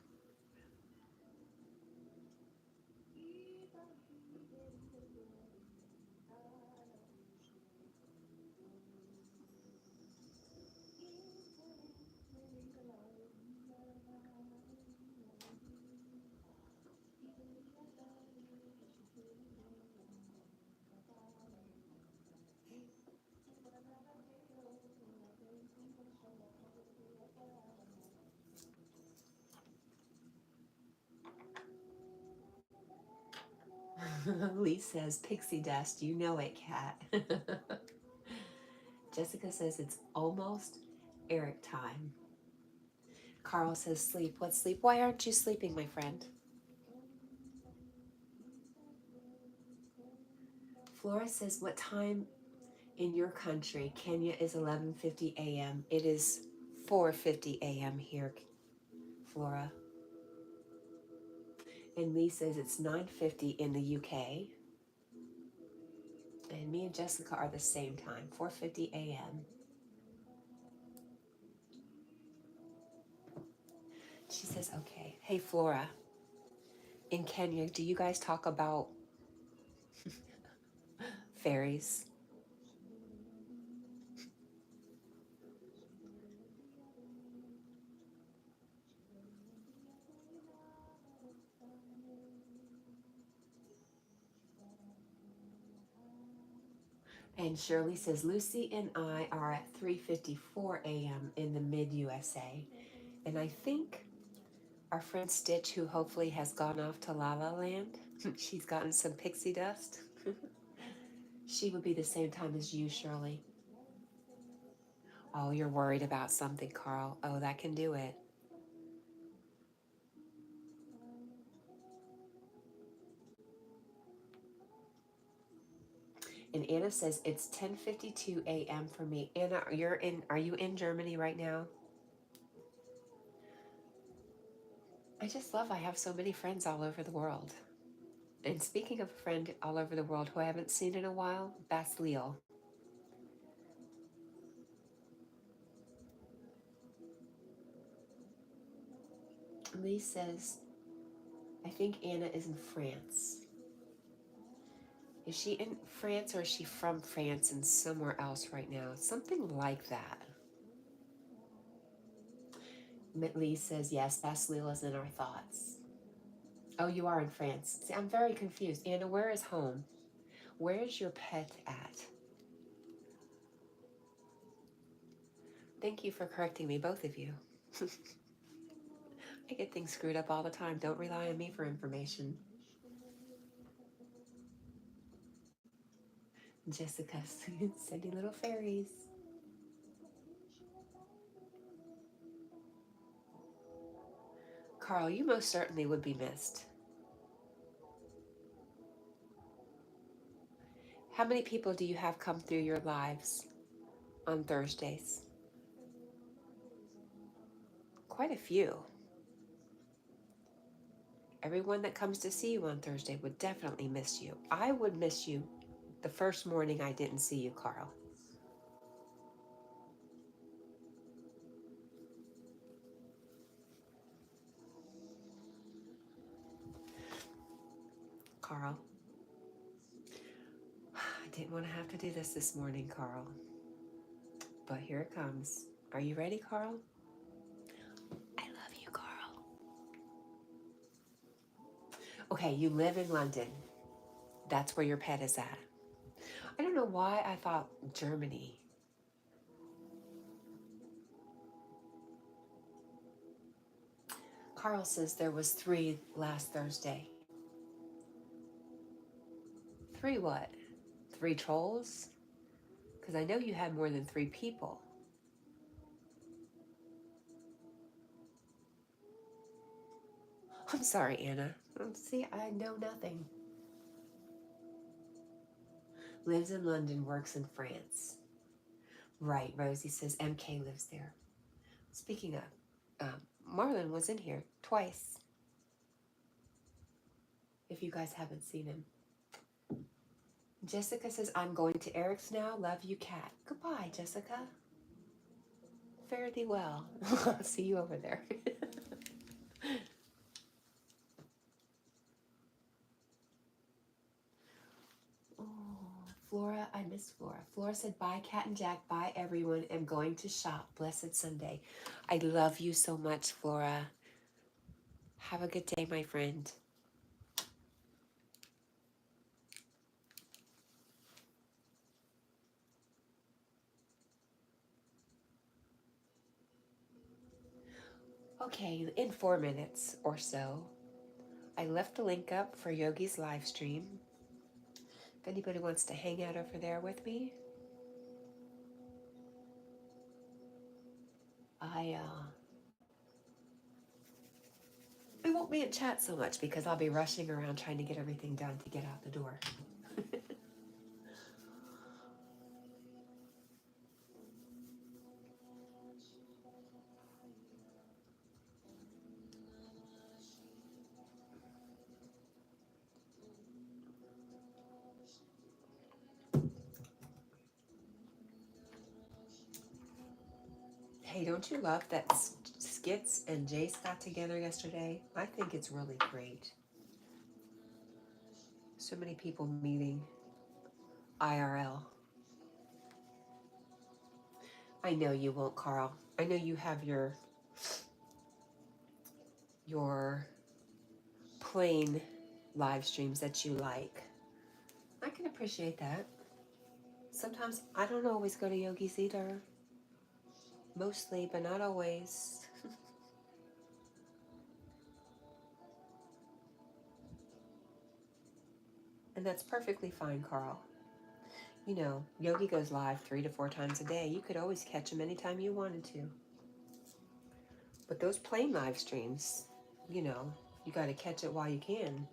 Lee says, pixie dust, you know it, Cat. Jessica says it's almost Eric time. Carl says sleep. What sleep? Why aren't you sleeping, my friend? Flora says, what time in your country? Kenya is 11:50 a.m. It is 4:50 a.m. here, Flora. And Lee says it's 9:50 in the UK. And me and Jessica are the same time, 4:50 a.m. She says, okay. Hey, Flora, in Kenya, do you guys talk about fairies? And Shirley says, Lucy and I are at 3:54 a.m. in the mid-USA. And I think our friend Stitch, who hopefully has gone off to La La Land, she's gotten some pixie dust. She would be the same time as you, Shirley. Oh, you're worried about something, Carl. Oh, that can do it. And Anna says it's 10:52 a.m. for me. Anna, are you in Germany right now? I just love I have so many friends all over the world. And speaking of a friend all over the world who I haven't seen in a while, Basleel. Lee says, I think Anna is in France. Is she in France or is she from France and somewhere else right now? Something like that. Lee says, yes, Basleel is in our thoughts. Oh, you are in France. See, I'm very confused. Anna, where is home? Where is your pet at? Thank you for correcting me, both of you. I get things screwed up all the time. Don't rely on me for information. Jessica sending little fairies. Carl, you most certainly would be missed. How many people do you have come through your lives on Thursdays? Quite a few. Everyone that comes to see you on Thursday would definitely miss you. I would miss you the first morning I didn't see you, Carl. Carl. I didn't want to have to do this morning, Carl. But here it comes. Are you ready, Carl? I love you, Carl. Okay, you live in London. That's where your pet is at. I don't know why I thought Germany. Carl says there was 3 last Thursday. 3 what? 3 trolls? Because I know you had more than 3 people. I'm sorry, Anna. See, I know nothing. Lives in London, works in France. Right, Rosie says MK lives there. Speaking of, Marlon was in here twice. If you guys haven't seen him. Jessica says, I'm going to Eric's now. Love you, Cat. Goodbye, Jessica. Fare thee well. See you over there. Oh, Flora, I miss Flora. Flora said, bye, Cat and Jack. Bye, everyone. I'm going to shop. Blessed Sunday. I love you so much, Flora. Have a good day, my friend. Okay, in 4 minutes or so, I left the link up for Yogi's live stream. If anybody wants to hang out over there with me, I won't be in chat so much because I'll be rushing around trying to get everything done to get out the door. Hey, don't you love that Skits and Jace got together yesterday? I think it's really great. So many people meeting IRL. I know you won't, Carl. I know you have your plain live streams that you like. I can appreciate that. Sometimes I don't always go to Yogi's either. Mostly, but not always. And that's perfectly fine, Carl. You know, Yogi goes live 3 to 4 times a day. You could always catch him anytime you wanted to. But those plain live streams, you know, you got to catch it while you can.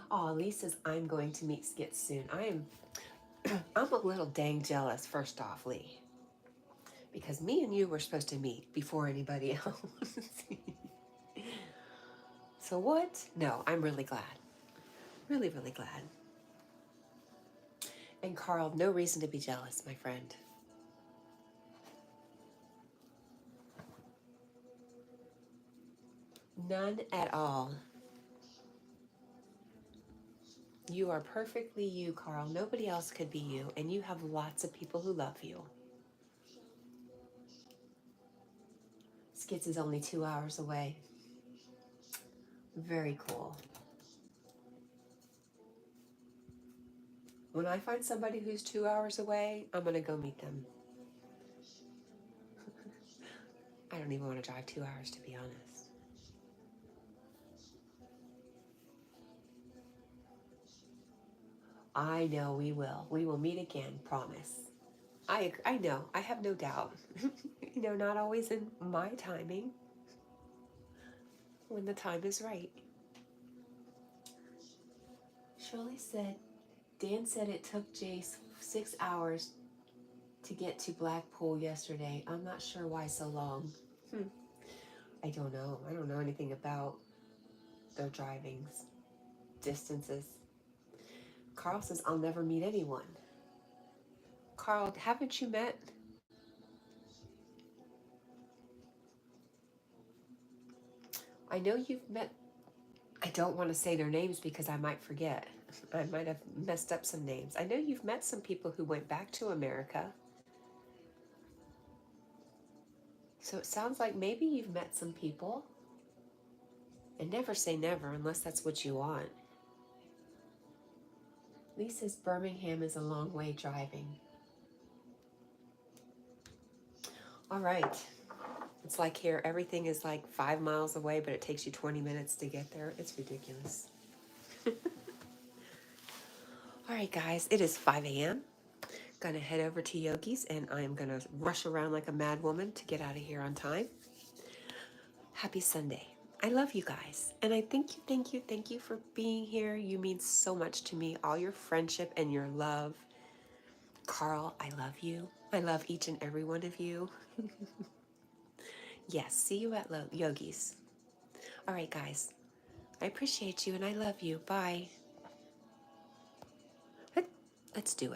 Oh, Lee says, I'm going to meet Skits soon. I'm a little dang jealous, first off, Lee. Because me and you were supposed to meet before anybody else. So what? No, I'm really glad. Really, really glad. And Carl, no reason to be jealous, my friend. None at all. You are perfectly you, Carl. Nobody else could be you, and you have lots of people who love you. Skits is only 2 hours away. Very cool. When I find somebody who's 2 hours away, I'm going to go meet them. I don't even want to drive 2 hours, to be honest. I know we will. We will meet again, promise. I know. I have no doubt. You know, not always in my timing. When the time is right. Shirley said, Dan said it took Jace 6 hours to get to Blackpool yesterday. I'm not sure why so long. I don't know. I don't know anything about their driving distances. Carl says, I'll never meet anyone. Carl, haven't you met? I know you've met. I don't want to say their names because I might forget. I might have messed up some names. I know you've met some people who went back to America. So it sounds like maybe you've met some people. And never say never unless that's what you want. Lee says Birmingham is a long way driving. All right. It's like here, everything is like 5 miles away, but it takes you 20 minutes to get there. It's ridiculous. All right, guys, it is 5 a.m. Gonna head over to Yogi's, and I'm gonna rush around like a mad woman to get out of here on time. Happy Sunday. I love you guys, and I thank you for being here. You mean so much to me, all your friendship and your love. Carl, I love you. I love each and every one of you. Yes, see you at Yogi's. All right, guys. I appreciate you and I love you. Bye. Let's do it.